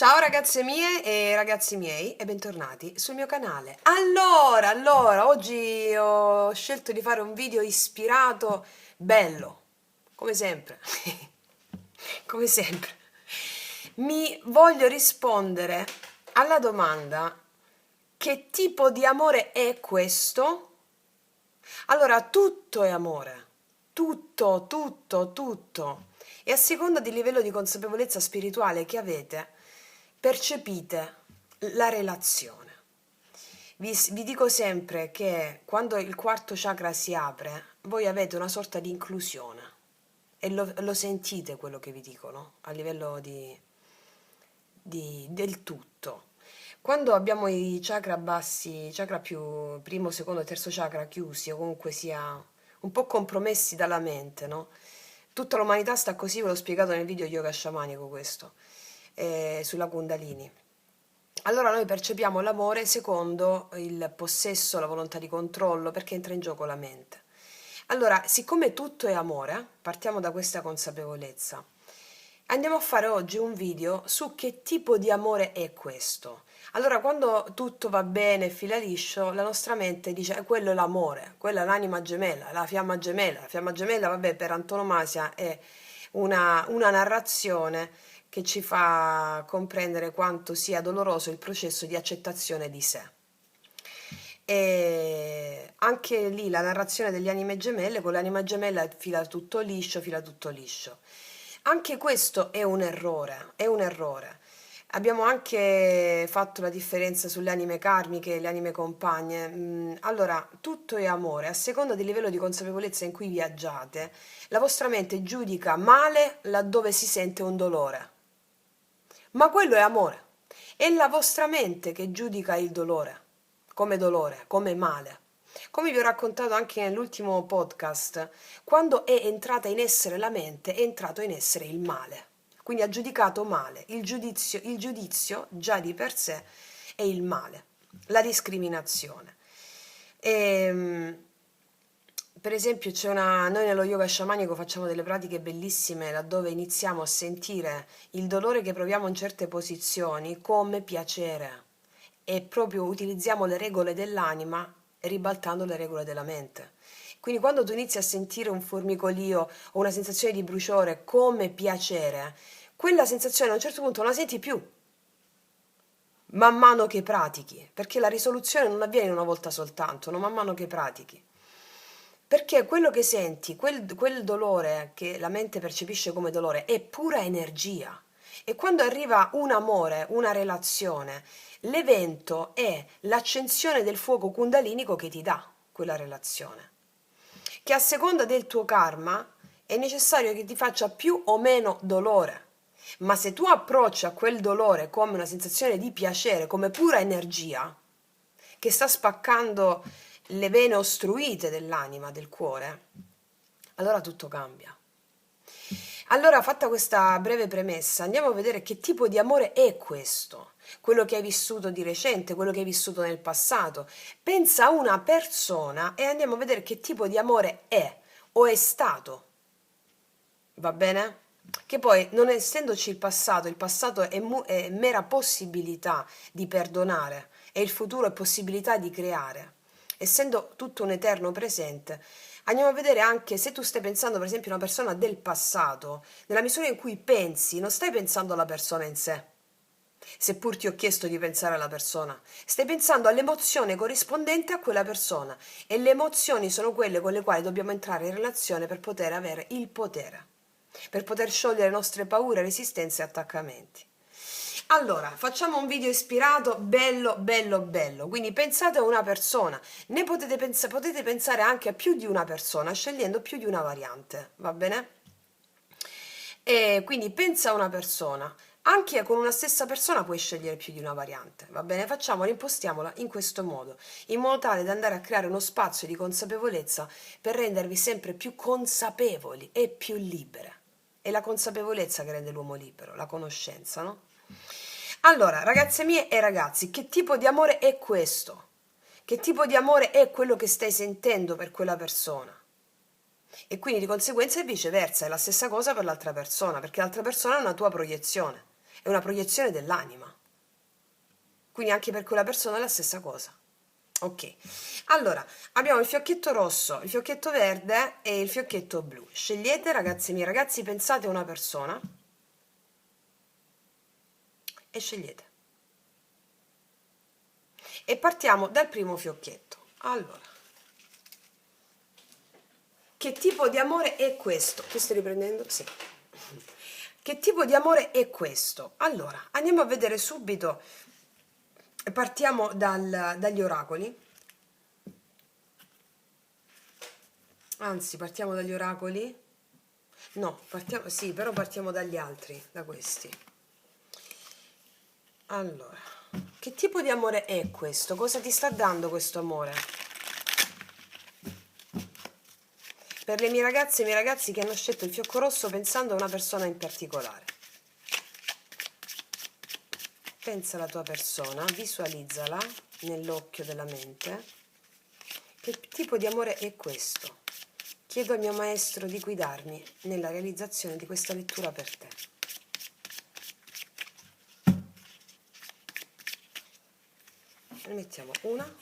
Ciao ragazze mie e ragazzi miei e bentornati sul mio canale. Allora, oggi ho scelto di fare un video ispirato, bello, come sempre, come sempre. Mi voglio rispondere alla domanda: che tipo di amore è questo? Allora, tutto è amore, tutto. E a seconda del livello di consapevolezza spirituale che avete, percepite la relazione. Vi dico sempre che quando il quarto chakra si apre, voi avete una sorta di inclusione e lo sentite quello che vi dicono a livello del tutto. Quando abbiamo i chakra bassi, i chakra più primo, secondo e terzo chakra chiusi o comunque sia un po' compromessi dalla mente, no? Tutta l'umanità sta così, ve l'ho spiegato nel video yoga sciamanico questo, sulla Kundalini. Allora noi percepiamo l'amore secondo il possesso, la volontà di controllo, perché entra in gioco la mente. Allora, siccome tutto è amore, partiamo da questa consapevolezza. Andiamo a fare oggi un video su che tipo di amore è questo. Allora, quando tutto va bene, fila liscio, la nostra mente dice quello è l'amore, quella è l'anima gemella, la fiamma gemella. La fiamma gemella, vabbè, per antonomasia è una narrazione che ci fa comprendere quanto sia doloroso il processo di accettazione di sé. E anche lì la narrazione delle anime gemelle, con l'anima gemella fila tutto liscio, fila tutto liscio. Anche questo è un errore, è un errore. Abbiamo anche fatto la differenza sulle anime karmiche e le anime compagne. Allora, tutto è amore, a seconda del livello di consapevolezza in cui viaggiate, la vostra mente giudica male laddove si sente un dolore. Ma quello è amore. È la vostra mente che giudica il dolore, come male. Come vi ho raccontato anche nell'ultimo podcast, quando è entrata in essere la mente, è entrato in essere il male. Quindi ha giudicato male. Il giudizio già di per sé è il male, la discriminazione. Per esempio, noi nello yoga sciamanico facciamo delle pratiche bellissime laddove iniziamo a sentire il dolore che proviamo in certe posizioni come piacere e proprio utilizziamo le regole dell'anima ribaltando le regole della mente. Quindi quando tu inizi a sentire un formicolio o una sensazione di bruciore come piacere, quella sensazione a un certo punto non la senti più, man mano che pratichi, perché la risoluzione non avviene una volta soltanto, no? Man mano che pratichi. Perché quello che senti, quel dolore che la mente percepisce come dolore, è pura energia. E quando arriva un amore, una relazione, l'evento è l'accensione del fuoco kundalinico che ti dà quella relazione. Che a seconda del tuo karma è necessario che ti faccia più o meno dolore. Ma se tu approcci a quel dolore come una sensazione di piacere, come pura energia, che sta spaccando le vene ostruite dell'anima, del cuore, allora tutto cambia. Allora, fatta questa breve premessa, andiamo a vedere che tipo di amore è questo, quello che hai vissuto di recente, quello che hai vissuto nel passato. Pensa a una persona e andiamo a vedere che tipo di amore è o è stato. Va bene? Che poi, non essendoci il passato è mera possibilità di perdonare e il futuro è possibilità di creare. Essendo tutto un eterno presente, andiamo a vedere anche se tu stai pensando per esempio a una persona del passato, nella misura in cui pensi, non stai pensando alla persona in sé, seppur ti ho chiesto di pensare alla persona, stai pensando all'emozione corrispondente a quella persona e le emozioni sono quelle con le quali dobbiamo entrare in relazione per poter avere il potere, per poter sciogliere le nostre paure, resistenze e attaccamenti. Allora, facciamo un video ispirato, bello. Quindi pensate a una persona, ne potete pensare anche a più di una persona, scegliendo più di una variante, va bene? E quindi pensa a una persona, anche con una stessa persona puoi scegliere più di una variante, va bene? Facciamola, impostiamola in questo modo, in modo tale da andare a creare uno spazio di consapevolezza per rendervi sempre più consapevoli e più libere. È la consapevolezza che rende l'uomo libero, la conoscenza, no? Allora, ragazze mie e ragazzi, che tipo di amore è questo? Che tipo di amore è quello che stai sentendo per quella persona? E quindi di conseguenza e viceversa, è la stessa cosa per l'altra persona, perché l'altra persona è una tua proiezione. è una proiezione dell'anima. Quindi anche per quella persona è la stessa cosa. Ok, allora abbiamo il fiocchetto rosso, il fiocchetto verde e il fiocchetto blu. Scegliete, ragazzi miei, ragazzi, pensate a una persona e scegliete. E partiamo dal primo fiocchetto. Allora, che tipo di amore è questo? Che stai riprendendo? Sì. Che tipo di amore è questo? Allora, andiamo a vedere subito, partiamo dagli oracoli. Anzi, partiamo dagli oracoli. No, partiamo, sì, però partiamo dagli altri, da questi. Allora, che tipo di amore è questo? Cosa ti sta dando questo amore? Per le mie ragazze e i miei ragazzi che hanno scelto il fiocco rosso pensando a una persona in particolare. Pensa alla tua persona, visualizzala nell'occhio della mente. Che tipo di amore è questo? Chiedo al mio maestro di guidarmi nella realizzazione di questa lettura per te. Ne mettiamo una,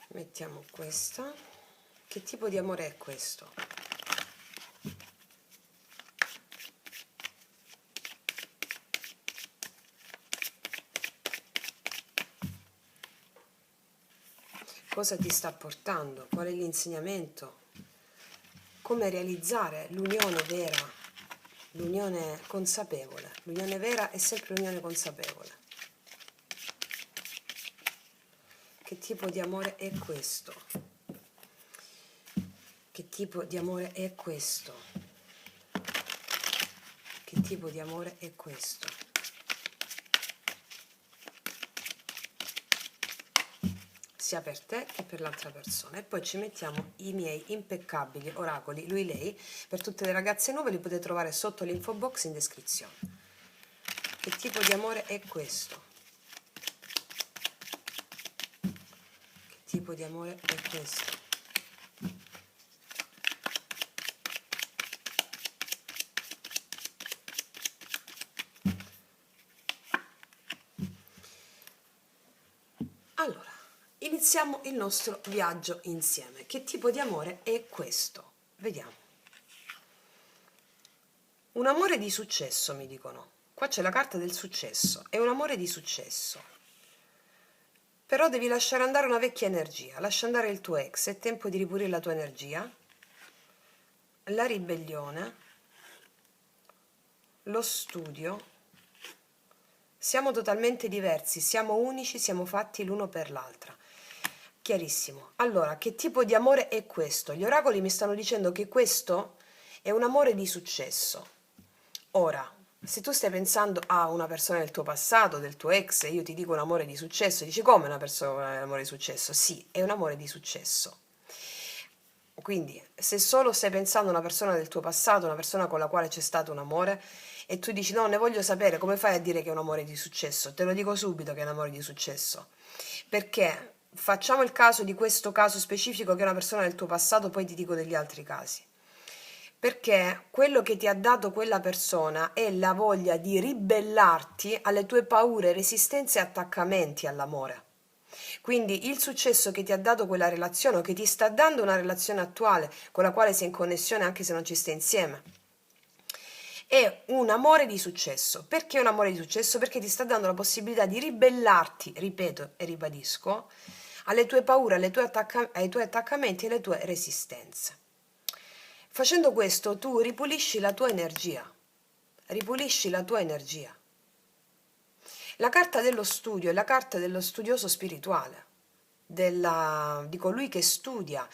mettiamo questa. Che tipo di amore è questo? Cosa ti sta portando? Qual è l'insegnamento? Come realizzare l'unione vera, l'unione consapevole? L'unione vera è sempre l'unione consapevole. Che tipo di amore è questo? Che tipo di amore è questo? Che tipo di amore è questo? Sia per te che per l'altra persona. E poi ci mettiamo i miei impeccabili oracoli, lui, lei. Per tutte le ragazze nuove li potete trovare sotto l'info box in descrizione. Che tipo di amore è questo? Che tipo di amore è questo? Allora, iniziamo il nostro viaggio insieme. Che tipo di amore è questo? Vediamo. Un amore di successo, mi dicono. Qua c'è la carta del successo. È un amore di successo. Però devi lasciare andare una vecchia energia. Lascia andare il tuo ex. È tempo di ripulire la tua energia. La ribellione. Lo studio. Siamo totalmente diversi, siamo unici, siamo fatti l'uno per l'altra. Chiarissimo. Allora, che tipo di amore è questo? Gli oracoli mi stanno dicendo che questo è un amore di successo. Ora, se tu stai pensando a una persona del tuo passato, del tuo ex, e io ti dico un amore di successo, dici come una persona è un amore di successo? Sì, è un amore di successo. Quindi, se solo stai pensando a una persona del tuo passato, una persona con la quale c'è stato un amore, e tu dici no, ne voglio sapere, come fai a dire che è un amore di successo? Te lo dico subito che è un amore di successo. Perché facciamo il caso di questo caso specifico che è una persona del tuo passato, poi ti dico degli altri casi. Perché quello che ti ha dato quella persona è la voglia di ribellarti alle tue paure, resistenze e attaccamenti all'amore. Quindi il successo che ti ha dato quella relazione o che ti sta dando una relazione attuale con la quale sei in connessione anche se non ci stai insieme è un amore di successo. Perché un amore di successo? Perché ti sta dando la possibilità di ribellarti, ripeto e ribadisco, alle tue paure, ai tuoi attaccamenti e alle tue resistenze. Facendo questo tu ripulisci la tua energia, ripulisci la tua energia. La carta dello studio è la carta dello studioso spirituale, di colui che studia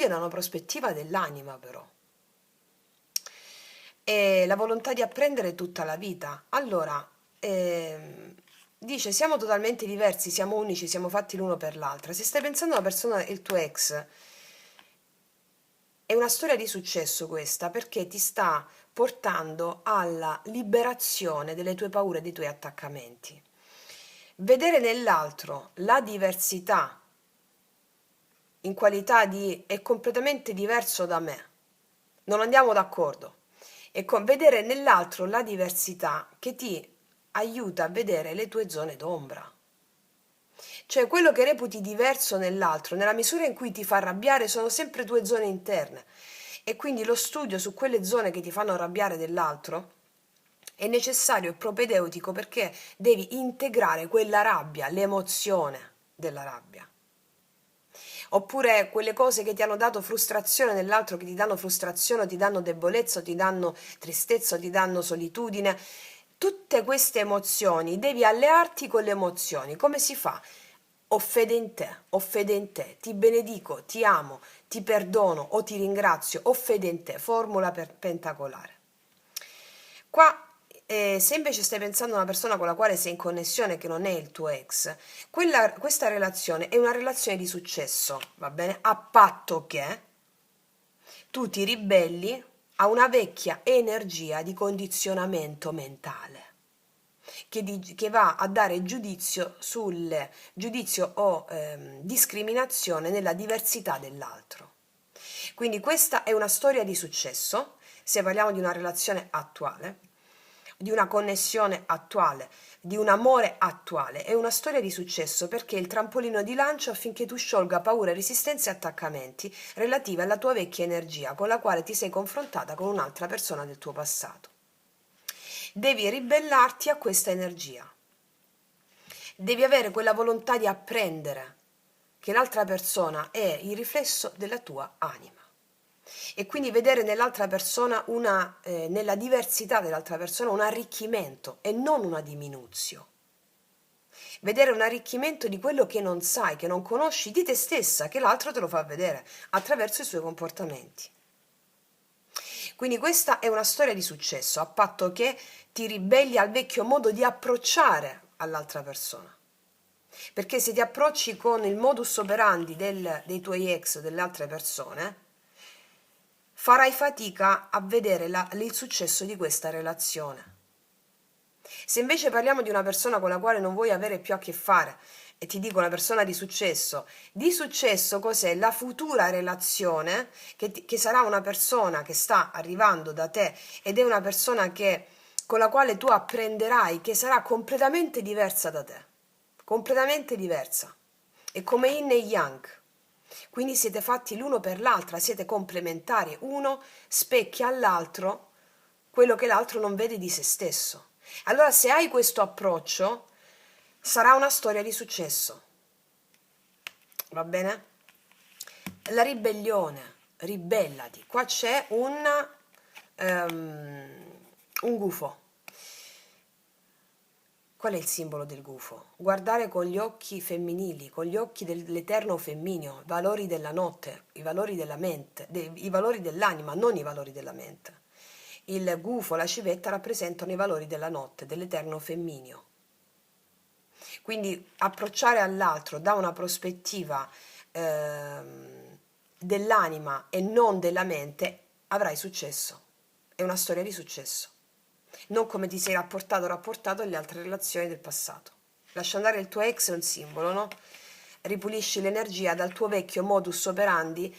da una prospettiva dell'anima però. E la volontà di apprendere tutta la vita. Allora, dice, siamo totalmente diversi, siamo unici, siamo fatti l'uno per l'altra. Se stai pensando a una persona, il tuo ex, è una storia di successo questa perché ti sta portando alla liberazione delle tue paure e dei tuoi attaccamenti. Vedere nell'altro la diversità in qualità di è completamente diverso da me. Non andiamo d'accordo. e con vedere nell'altro la diversità che ti aiuta a vedere le tue zone d'ombra. Cioè quello che reputi diverso nell'altro, nella misura in cui ti fa arrabbiare, sono sempre tue zone interne. E quindi lo studio su quelle zone che ti fanno arrabbiare dell'altro è necessario e propedeutico perché devi integrare quella rabbia, l'emozione della rabbia. Oppure quelle cose che ti hanno dato frustrazione nell'altro, che ti danno frustrazione, o ti danno debolezza, o ti danno tristezza, o ti danno solitudine. Tutte queste emozioni devi allearti con le emozioni. Come si fa? Ho fede in te, ti benedico, ti amo, ti perdono o ti ringrazio, ho fede in te, formula pentacolare. Qua, se invece stai pensando a una persona con la quale sei in connessione che non è il tuo ex, questa relazione è una relazione di successo, va bene? A patto che tu ti ribelli a una vecchia energia di condizionamento mentale che va a dare giudizio o discriminazione nella diversità dell'altro. Quindi questa è una storia di successo, se parliamo di una relazione attuale, di una connessione attuale, di un amore attuale, è una storia di successo perché è il trampolino di lancio affinché tu sciolga paure, resistenze e attaccamenti relativi alla tua vecchia energia con la quale ti sei confrontata con un'altra persona del tuo passato. Devi ribellarti a questa energia. Devi avere quella volontà di apprendere che l'altra persona è il riflesso della tua anima. E quindi vedere nell'altra persona nella diversità dell'altra persona un arricchimento e non una diminuzione. Vedere un arricchimento di quello che non sai, che non conosci di te stessa, che l'altro te lo fa vedere attraverso i suoi comportamenti. Quindi questa è una storia di successo, a patto che ti ribelli al vecchio modo di approcciare all'altra persona. Perché se ti approcci con il modus operandi dei tuoi ex, delle altre persone, farai fatica a vedere il successo di questa relazione. Se invece parliamo di una persona con la quale non vuoi avere più a che fare, e ti dico una persona di successo cos'è? La futura relazione, che sarà una persona che sta arrivando da te ed è una persona con la quale tu apprenderai che sarà completamente diversa da te, completamente diversa. È come Yin e Yang. Quindi siete fatti l'uno per l'altra, siete complementari, uno specchia all'altro quello che l'altro non vede di se stesso. Allora se hai questo approccio sarà una storia di successo, va bene? La ribellione, ribellati, qua c'è un gufo. Qual è il simbolo del gufo? Guardare con gli occhi femminili, con gli occhi dell'eterno femmineo, i valori della notte, i valori della mente, i valori dell'anima, non i valori della mente. Il gufo, la civetta rappresentano i valori della notte, dell'eterno femmineo. Quindi approcciare all'altro da una prospettiva dell'anima e non della mente avrai successo. È una storia di successo. Non come ti sei rapportato alle altre relazioni del passato. Lascia andare il tuo ex è un simbolo, no? Ripulisci l'energia dal tuo vecchio modus operandi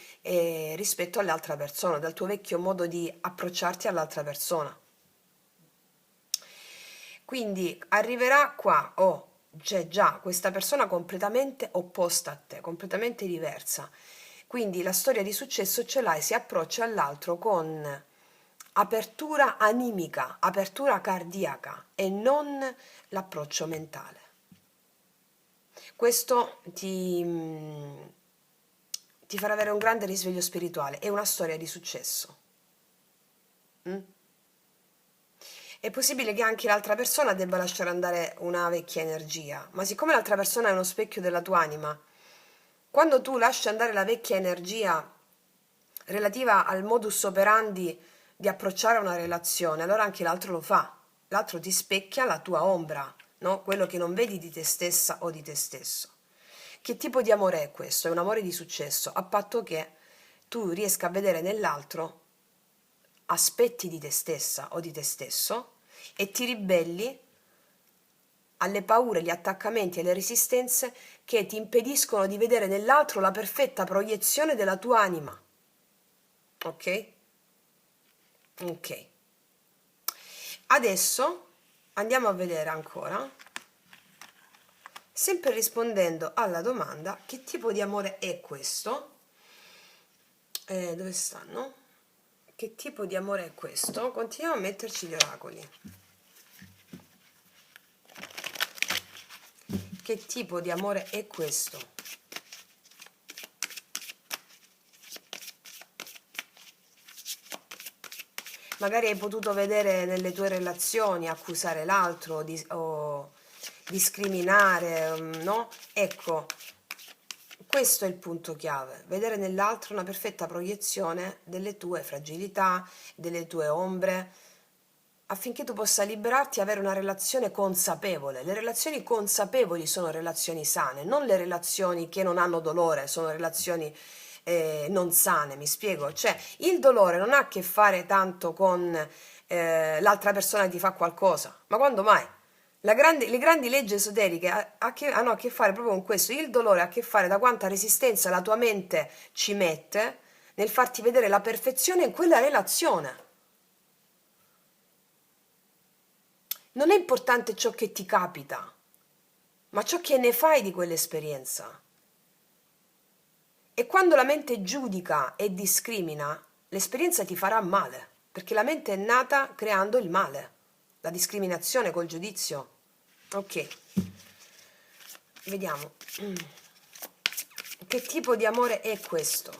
rispetto all'altra persona, dal tuo vecchio modo di approcciarti all'altra persona. Quindi arriverà qua, c'è già questa persona completamente opposta a te, completamente diversa. Quindi la storia di successo ce l'hai, si approccia all'altro con apertura animica, apertura cardiaca e non l'approccio mentale. Questo ti farà avere un grande risveglio spirituale, è una storia di successo. È possibile che anche l'altra persona debba lasciare andare una vecchia energia, ma siccome l'altra persona è uno specchio della tua anima, quando tu lasci andare la vecchia energia relativa al modus operandi di approcciare una relazione, allora anche l'altro lo fa. L'altro ti specchia la tua ombra, no? Quello che non vedi di te stessa o di te stesso. Che tipo di amore è questo? È un amore di successo, a patto che tu riesca a vedere nell'altro aspetti di te stessa o di te stesso e ti ribelli alle paure, agli attaccamenti e alle resistenze che ti impediscono di vedere nell'altro la perfetta proiezione della tua anima. Ok? Ok. Adesso andiamo a vedere ancora, sempre rispondendo alla domanda: che tipo di amore è questo? Dove stanno? Che tipo di amore è questo? Continuiamo a metterci gli oracoli. Che tipo di amore è questo? Magari hai potuto vedere nelle tue relazioni accusare l'altro o discriminare, no? Ecco, questo è il punto chiave: vedere nell'altro una perfetta proiezione delle tue fragilità, delle tue ombre, affinché tu possa liberarti e avere una relazione consapevole. Le relazioni consapevoli sono relazioni sane, non le relazioni che non hanno dolore, sono relazioni non sane, mi spiego? Cioè, il dolore non ha a che fare tanto con l'altra persona che ti fa qualcosa, ma quando mai? Le grandi leggi esoteriche hanno a che fare proprio con questo. Il dolore ha a che fare da quanta resistenza la tua mente ci mette nel farti vedere la perfezione in quella relazione. Non è importante ciò che ti capita, ma ciò che ne fai di quell'esperienza. E quando la mente giudica e discrimina, l'esperienza ti farà male, perché la mente è nata creando il male, la discriminazione col giudizio. Ok, vediamo. Che tipo di amore è questo?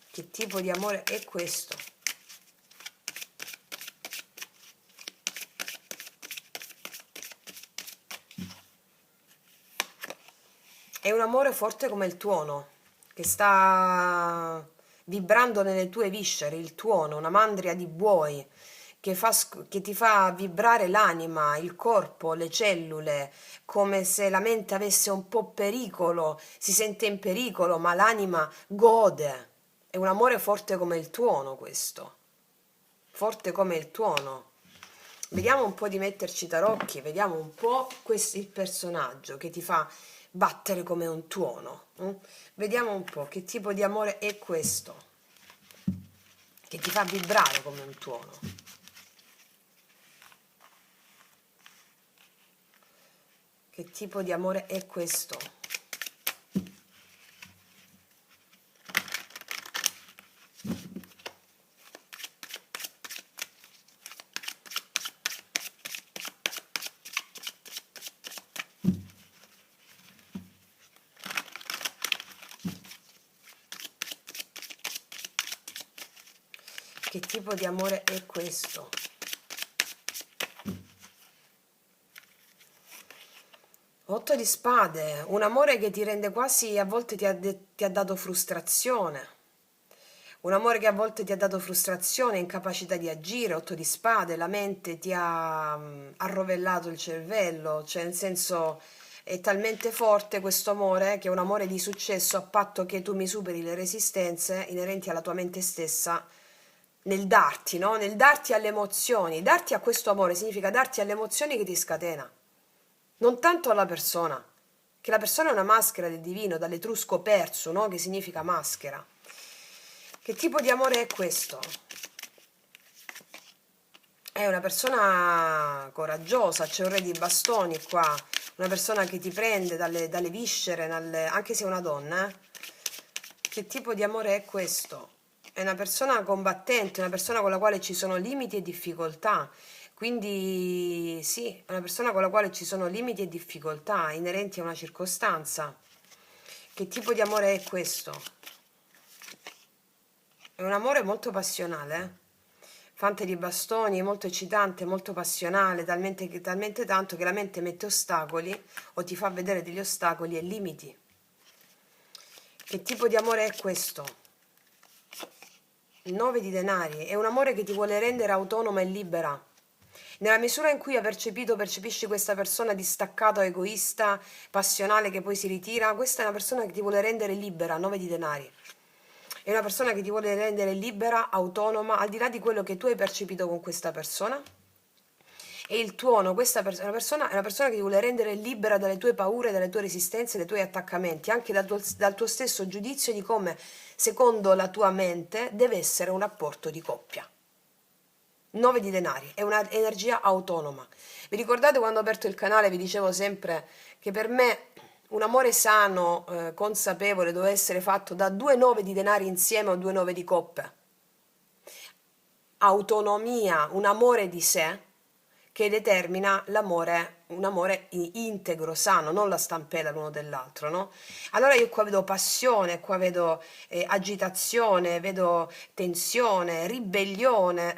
Che tipo di amore è questo? È un amore forte come il tuono, che sta vibrando nelle tue viscere, il tuono, una mandria di buoi, che ti fa vibrare l'anima, il corpo, le cellule, come se la mente avesse un po' pericolo, si sente in pericolo, ma l'anima gode. È un amore forte come il tuono questo, forte come il tuono. Vediamo un po' di metterci tarocchi, vediamo un po' il personaggio che ti fa battere come un tuono. Vediamo un po' che tipo di amore è questo, che ti fa vibrare come un tuono. Che tipo di amore è questo? Che tipo di amore è questo? Otto di spade, un amore che ti rende quasi, a volte ti ha dato frustrazione. Un amore che a volte ti ha dato frustrazione, incapacità di agire. Otto di spade, la mente ti ha arrovellato il cervello, cioè nel senso è talmente forte questo amore che è un amore di successo a patto che tu mi superi le resistenze inerenti alla tua mente stessa nel darti, no? Nel darti alle emozioni. Darti a questo amore significa darti alle emozioni che ti scatena, non tanto alla persona, che la persona è una maschera del divino, dall'etrusco perso, no? Che significa maschera. Che tipo di amore è questo? È una persona coraggiosa, c'è un re di bastoni qua, una persona che ti prende dalle viscere, anche se è una donna. Che tipo di amore è questo? È una persona combattente, una persona con la quale ci sono limiti e difficoltà. Quindi sì, è una persona con la quale ci sono limiti e difficoltà inerenti a una circostanza. Che tipo di amore è questo? È un amore molto passionale, Fante di bastoni, molto eccitante, molto passionale, talmente tanto che la mente mette ostacoli o ti fa vedere degli ostacoli e limiti. Che tipo di amore è questo? 9 di denari, è un amore che ti vuole rendere autonoma e libera. Nella misura in cui percepisci questa persona distaccata, egoista, passionale che poi si ritira, questa è una persona che ti vuole rendere libera, 9 di denari. È una persona che ti vuole rendere libera, autonoma, al di là di quello che tu hai percepito con questa persona. E il tuono, è una persona che ti vuole rendere libera dalle tue paure, dalle tue resistenze, dai tuoi attaccamenti, anche dal tuo stesso giudizio di come, secondo la tua mente, deve essere un rapporto di coppia. 9 di denari, è un'energia autonoma. Vi ricordate quando ho aperto il canale vi dicevo sempre che per me un amore sano, consapevole, deve essere fatto da 2 9 di denari insieme o 2 9 di coppe. Autonomia, un amore di sé che determina l'amore, un amore integro, sano, non la stampella l'uno dell'altro, no? Allora io qua vedo passione, qua vedo agitazione, vedo tensione, ribellione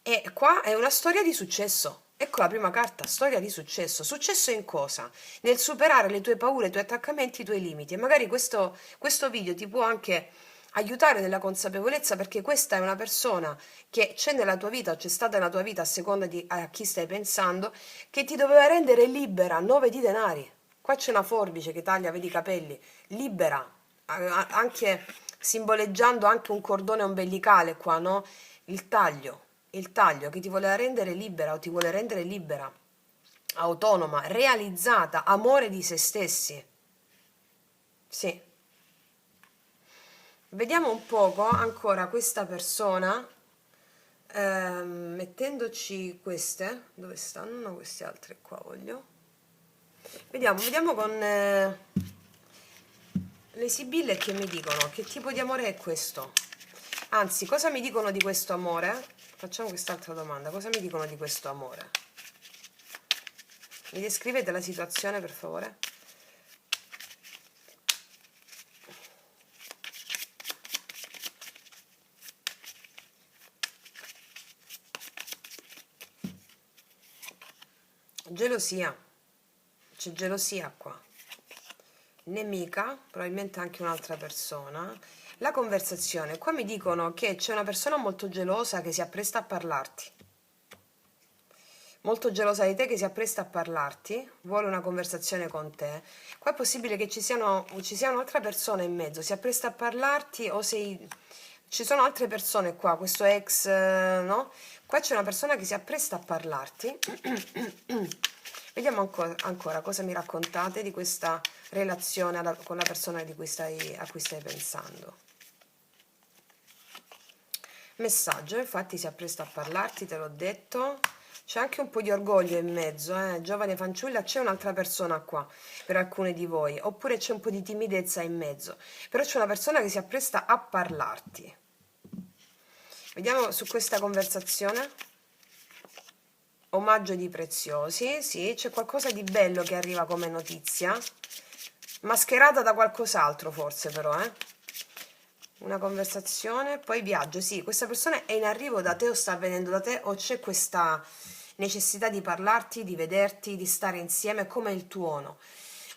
e qua è una storia di successo. Ecco la prima carta, storia di successo. Successo in cosa? Nel superare le tue paure, i tuoi attaccamenti, i tuoi limiti. E magari questo video ti può anche aiutare nella consapevolezza perché questa è una persona che c'è nella tua vita o c'è stata nella tua vita a seconda di a chi stai pensando, che ti doveva rendere libera, 9 di denari. Qua c'è una forbice che taglia, vedi i capelli, libera, anche simboleggiando anche un cordone ombelicale qua, no? Il taglio che ti voleva rendere libera o ti vuole rendere libera, autonoma, realizzata, amore di se stessi. Sì. Vediamo un poco ancora questa persona, mettendoci queste, dove stanno queste altre qua voglio. Vediamo con le sibille che mi dicono, che tipo di amore è questo? Anzi, cosa mi dicono di questo amore? Facciamo quest'altra domanda, cosa mi dicono di questo amore? Mi descrivete la situazione per favore? Gelosia, c'è gelosia qua. Nemica, probabilmente anche un'altra persona. La conversazione, qua mi dicono che c'è una persona molto gelosa che si appresta a parlarti. Molto gelosa di te che si appresta a parlarti, vuole una conversazione con te. Qua è possibile che ci sia un'altra persona in mezzo, si appresta a parlarti o sei... Ci sono altre persone qua, questo ex, no? Qua c'è una persona che si appresta a parlarti. Vediamo ancora cosa mi raccontate di questa relazione con la persona a cui stai pensando. Messaggio, infatti si appresta a parlarti, te l'ho detto. C'è anche un po' di orgoglio in mezzo, giovane fanciulla, c'è un'altra persona qua per alcune di voi, oppure c'è un po' di timidezza in mezzo, però c'è una persona che si appresta a parlarti. Vediamo su questa conversazione. Omaggio di preziosi, sì, c'è qualcosa di bello che arriva come notizia, mascherata da qualcos'altro forse però, Una conversazione, poi viaggio, sì, questa persona è in arrivo da te o sta venendo da te o c'è questa necessità di parlarti, di vederti, di stare insieme come il tuono.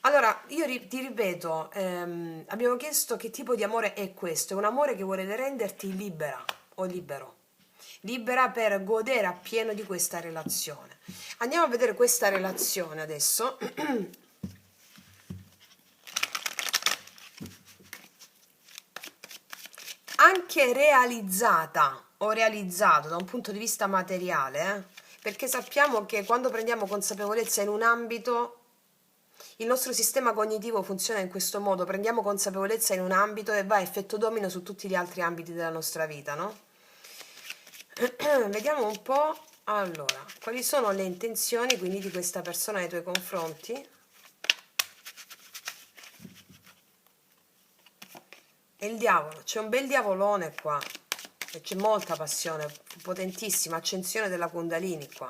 Allora, io ti ripeto, abbiamo chiesto che tipo di amore è questo, è un amore che vuole renderti libera o libero. Libera per godere appieno di questa relazione. Andiamo a vedere questa relazione adesso. Anche realizzata o realizzato da un punto di vista materiale, perché sappiamo che quando prendiamo consapevolezza in un ambito, il nostro sistema cognitivo funziona in questo modo, prendiamo consapevolezza in un ambito e va a effetto domino su tutti gli altri ambiti della nostra vita, no? Vediamo un po', allora, quali sono le intenzioni quindi di questa persona nei tuoi confronti? E il diavolo, c'è un bel diavolone qua, e c'è molta passione, potentissima, accensione della Kundalini qua.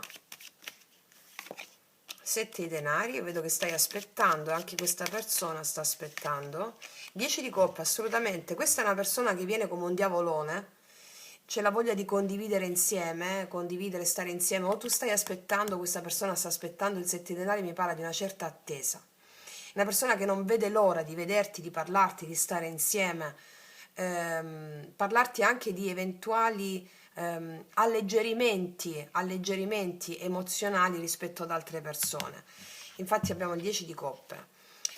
7 di denari, io vedo che stai aspettando, anche questa persona sta aspettando. 10 di coppe, assolutamente, questa è una persona che viene come un diavolone, c'è la voglia di condividere insieme, condividere, stare insieme, o tu stai aspettando, questa persona sta aspettando, il 7 di denari mi parla di una certa attesa. Una persona che non vede l'ora di vederti, di parlarti, di stare insieme, parlarti anche di eventuali alleggerimenti emozionali rispetto ad altre persone. Infatti abbiamo il 10 di coppe.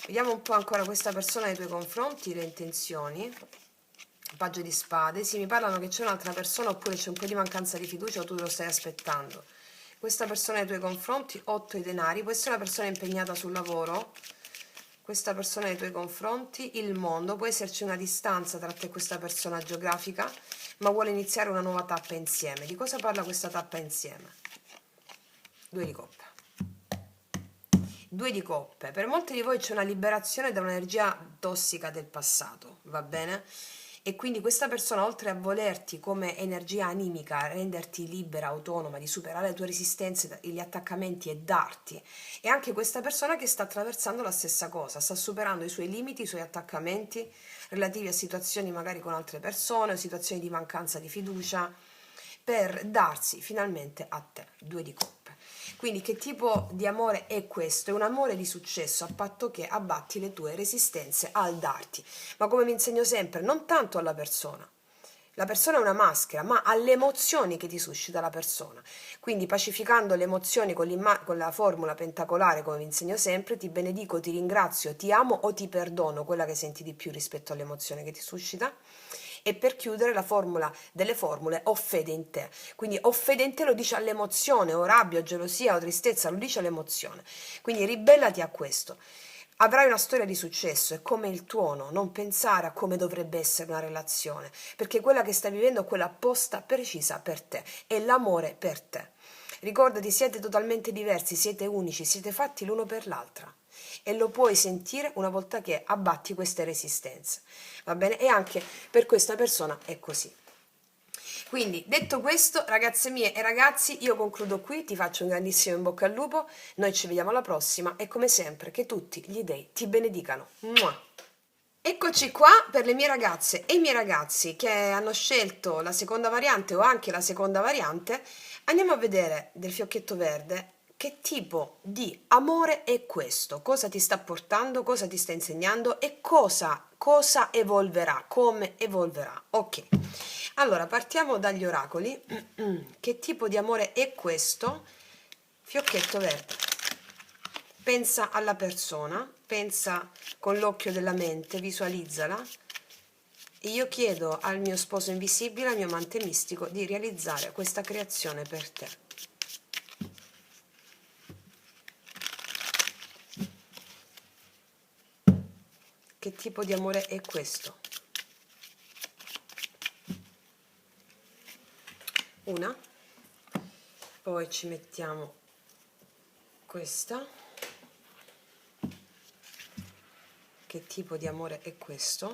Vediamo un po' ancora questa persona nei tuoi confronti, le intenzioni. Paggio di spade, sì, mi parlano che c'è un'altra persona oppure c'è un po' di mancanza di fiducia o tu lo stai aspettando. Questa persona nei tuoi confronti, 8 di denari, può essere una persona impegnata sul lavoro, questa persona nei tuoi confronti, il mondo, può esserci una distanza tra te e questa persona geografica, ma vuole iniziare una nuova tappa insieme. Di cosa parla questa tappa insieme? Due di coppe. Due di coppe. Per molti di voi c'è una liberazione da un'energia tossica del passato, va bene? E quindi questa persona, oltre a volerti come energia animica, renderti libera, autonoma, di superare le tue resistenze, gli attaccamenti e darti, è anche questa persona che sta attraversando la stessa cosa, sta superando i suoi limiti, i suoi attaccamenti relativi a situazioni magari con altre persone, situazioni di mancanza di fiducia, per darsi finalmente a te. Due di coppe. Quindi che tipo di amore è questo? È un amore di successo, a patto che abbatti le tue resistenze al darti. Ma come vi insegno sempre, non tanto alla persona. La persona è una maschera, ma alle emozioni che ti suscita la persona. Quindi pacificando le emozioni con la formula pentacolare, come vi insegno sempre, ti benedico, ti ringrazio, ti amo o ti perdono, quella che senti di più rispetto all'emozione che ti suscita. E per chiudere la formula delle formule, ho fede in te. Quindi ho fede in te lo dice all'emozione, o rabbia, o gelosia, o tristezza, lo dice all'emozione. Quindi ribellati a questo. Avrai una storia di successo, è come il tuono, non pensare a come dovrebbe essere una relazione, perché quella che stai vivendo è quella apposta precisa per te, è l'amore per te. Ricordati, siete totalmente diversi, siete unici, siete fatti l'uno per l'altra e lo puoi sentire una volta che abbatti queste resistenze, va bene? E anche per questa persona è così. Quindi, detto questo, ragazze mie e ragazzi, io concludo qui, ti faccio un grandissimo in bocca al lupo, noi ci vediamo alla prossima e come sempre che tutti gli dei ti benedicano. Mua! Eccoci qua per le mie ragazze e i miei ragazzi che hanno scelto la seconda variante o anche la seconda variante. Andiamo a vedere del fiocchetto verde che tipo di amore è questo, cosa ti sta portando, cosa ti sta insegnando e cosa evolverà, come evolverà. Ok, allora partiamo dagli oracoli. Che tipo di amore è questo? Fiocchetto verde. Pensa alla persona, pensa con l'occhio della mente, visualizzala e io chiedo al mio sposo invisibile, al mio amante mistico, di realizzare questa creazione per te. Che tipo di amore è questo? Una, poi ci mettiamo questa. Che tipo di amore è questo?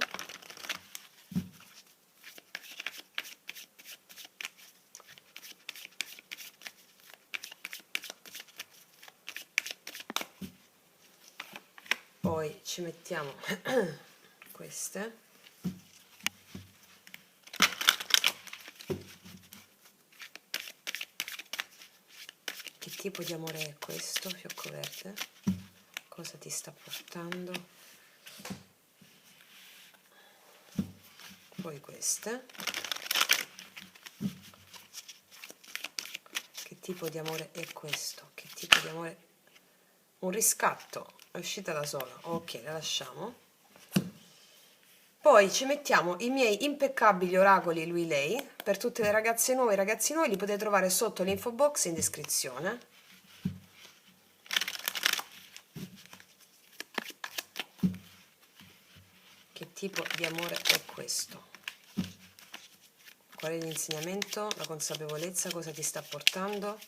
Poi ci mettiamo queste. Che tipo di amore è questo, fiocco verde? Cosa ti sta portando? Poi queste. Che tipo di amore è questo? Che tipo di amore? Un riscatto, è uscita da sola. Ok, la lasciamo. Poi ci mettiamo i miei impeccabili oracoli lui-lei. Per tutte le ragazze nuove e i ragazzi nuovi li potete trovare sotto l'info box in descrizione. Che tipo di amore è questo? Qual è l'insegnamento, la consapevolezza, cosa ti sta portando?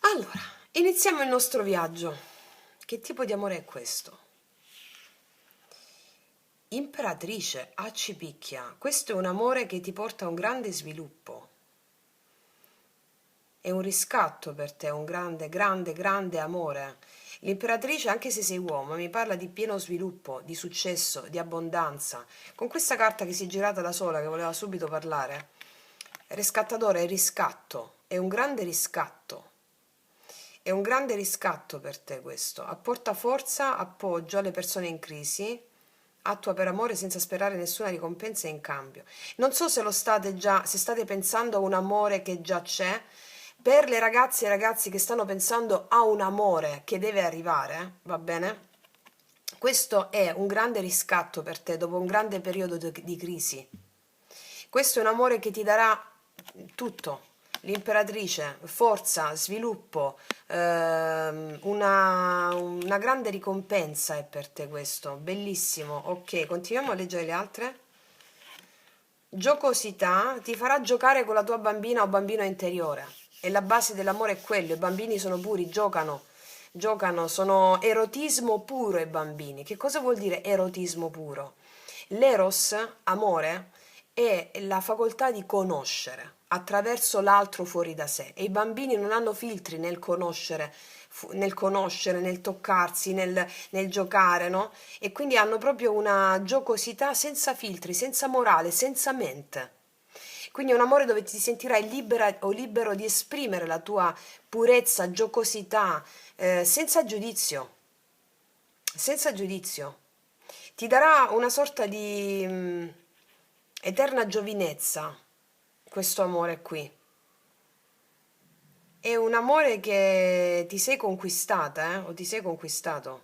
Allora, iniziamo il nostro viaggio. Che tipo di amore è questo? Imperatrice, accipicchia, questo è un amore che ti porta a un grande sviluppo. È un riscatto per te, un grande, grande, grande amore. L'imperatrice, anche se sei uomo, mi parla di pieno sviluppo, di successo, di abbondanza. Con questa carta che si è girata da sola, che voleva subito parlare, riscattatore è riscatto, è un grande riscatto. È un grande riscatto per te questo. Apporta forza, appoggio alle persone in crisi, attua per amore senza sperare nessuna ricompensa in cambio. Non so se lo state già, se state pensando a un amore che già c'è. Per le ragazze e i ragazzi che stanno pensando a un amore che deve arrivare, va bene? Questo è un grande riscatto per te dopo un grande periodo di crisi. Questo è un amore che ti darà tutto, l'imperatrice, forza, sviluppo, una grande ricompensa è per te questo, bellissimo. Ok, continuiamo a leggere le altre. Giocosità ti farà giocare con la tua bambina o bambino interiore. E la base dell'amore è quello, i bambini sono puri, giocano, sono erotismo puro i bambini. Che cosa vuol dire erotismo puro? L'eros, amore, è la facoltà di conoscere attraverso l'altro fuori da sé e i bambini non hanno filtri nel conoscere, nel toccarsi, nel giocare, no? E quindi hanno proprio una giocosità senza filtri, senza morale, senza mente. Quindi è un amore dove ti sentirai libera o libero di esprimere la tua purezza, giocosità, senza giudizio, senza giudizio. Ti darà una sorta di eterna giovinezza, questo amore qui. È un amore che ti sei conquistata, o ti sei conquistato.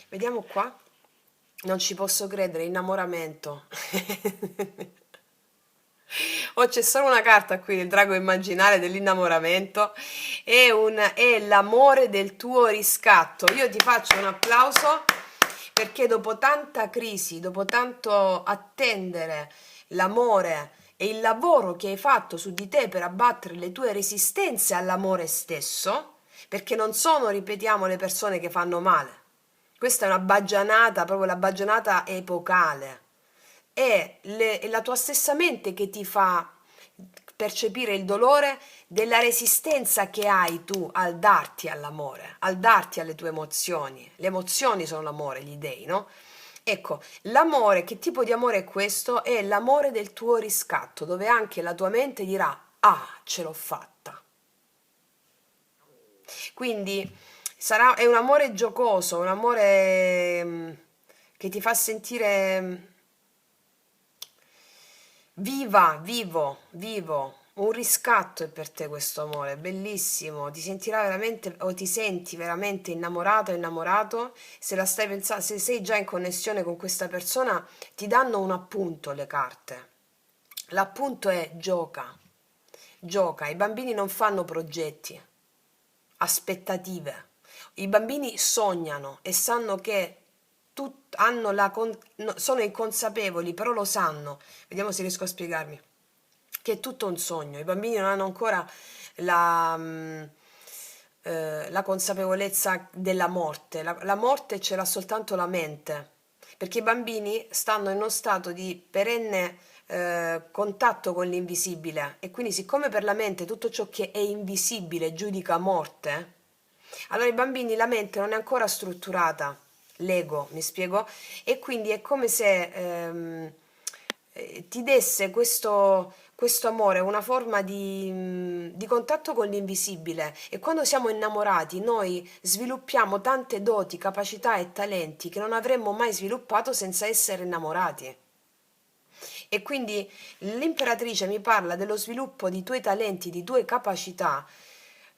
Vediamo qua. Non ci posso credere, innamoramento. Oh, c'è solo una carta qui del drago immaginare dell'innamoramento. È l'amore del tuo riscatto. Io ti faccio un applauso perché dopo tanta crisi, dopo tanto attendere l'amore e il lavoro che hai fatto su di te per abbattere le tue resistenze all'amore stesso, perché non sono, ripetiamo, le persone che fanno male. Questa è una baggianata, proprio la baggianata epocale. È la tua stessa mente che ti fa percepire il dolore della resistenza che hai tu al darti all'amore, al darti alle tue emozioni. Le emozioni sono l'amore, gli dei, no? Ecco, l'amore, che tipo di amore è questo? È l'amore del tuo riscatto, dove anche la tua mente dirà, ah, ce l'ho fatta. Quindi è un amore giocoso, un amore che ti fa sentire vivo. Un riscatto è per te questo amore, bellissimo. Ti sentirà veramente o ti senti veramente innamorato, innamorato. Se la stai pensando, se sei già in connessione con questa persona, ti danno un appunto le carte. L'appunto è gioca, gioca. I bambini non fanno progetti, aspettative. I bambini sognano e sanno che sono inconsapevoli, però lo sanno. Vediamo se riesco a spiegarmi. Che è tutto un sogno. I bambini non hanno ancora la consapevolezza della morte. La morte ce l'ha soltanto la mente. Perché i bambini stanno in uno stato di perenne contatto con l'invisibile e quindi siccome per la mente tutto ciò che è invisibile giudica morte, allora i bambini la mente non è ancora strutturata, l'ego, mi spiego, e quindi è come se ti desse questo amore, una forma di contatto con l'invisibile e quando siamo innamorati noi sviluppiamo tante doti, capacità e talenti che non avremmo mai sviluppato senza essere innamorati. E quindi l'imperatrice mi parla dello sviluppo di tuoi talenti, di tue capacità,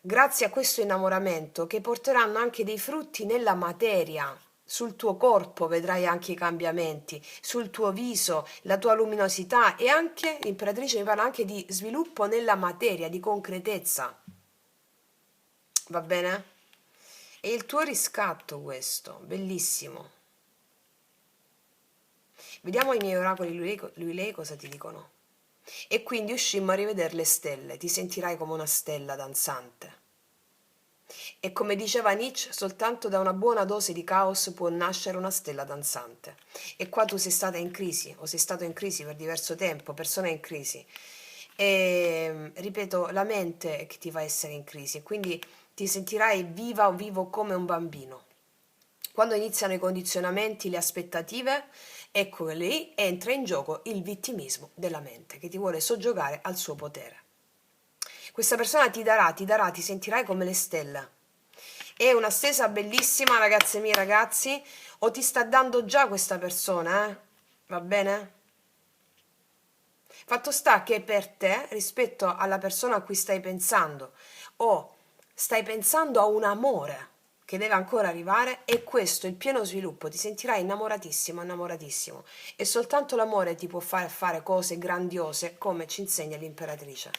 grazie a questo innamoramento, che porteranno anche dei frutti nella materia. Sul tuo corpo vedrai anche i cambiamenti, sul tuo viso, la tua luminosità e anche, l'imperatrice mi parla anche di sviluppo nella materia, di concretezza. Va bene? È il tuo riscatto questo, bellissimo. Vediamo i miei oracoli, lei cosa ti dicono. E quindi uscimmo a rivedere le stelle, ti sentirai come una stella danzante. E come diceva Nietzsche, soltanto da una buona dose di caos può nascere una stella danzante. E qua tu sei stata in crisi, o sei stato in crisi per diverso tempo, persona in crisi. E ripeto, la mente è che ti fa essere in crisi, e quindi ti sentirai viva o vivo come un bambino. Quando iniziano i condizionamenti, le aspettative, ecco che lì entra in gioco il vittimismo della mente che ti vuole soggiogare al suo potere. Questa persona ti sentirai come le stelle. È una stesa bellissima, ragazze mie, ragazzi, o ti sta dando già questa persona, Va bene? Fatto sta che per te, rispetto alla persona a cui stai pensando, o stai pensando a un amore che deve ancora arrivare, e questo, il pieno sviluppo, ti sentirai innamoratissimo, innamoratissimo, e soltanto l'amore ti può fare cose grandiose come ci insegna l'imperatrice.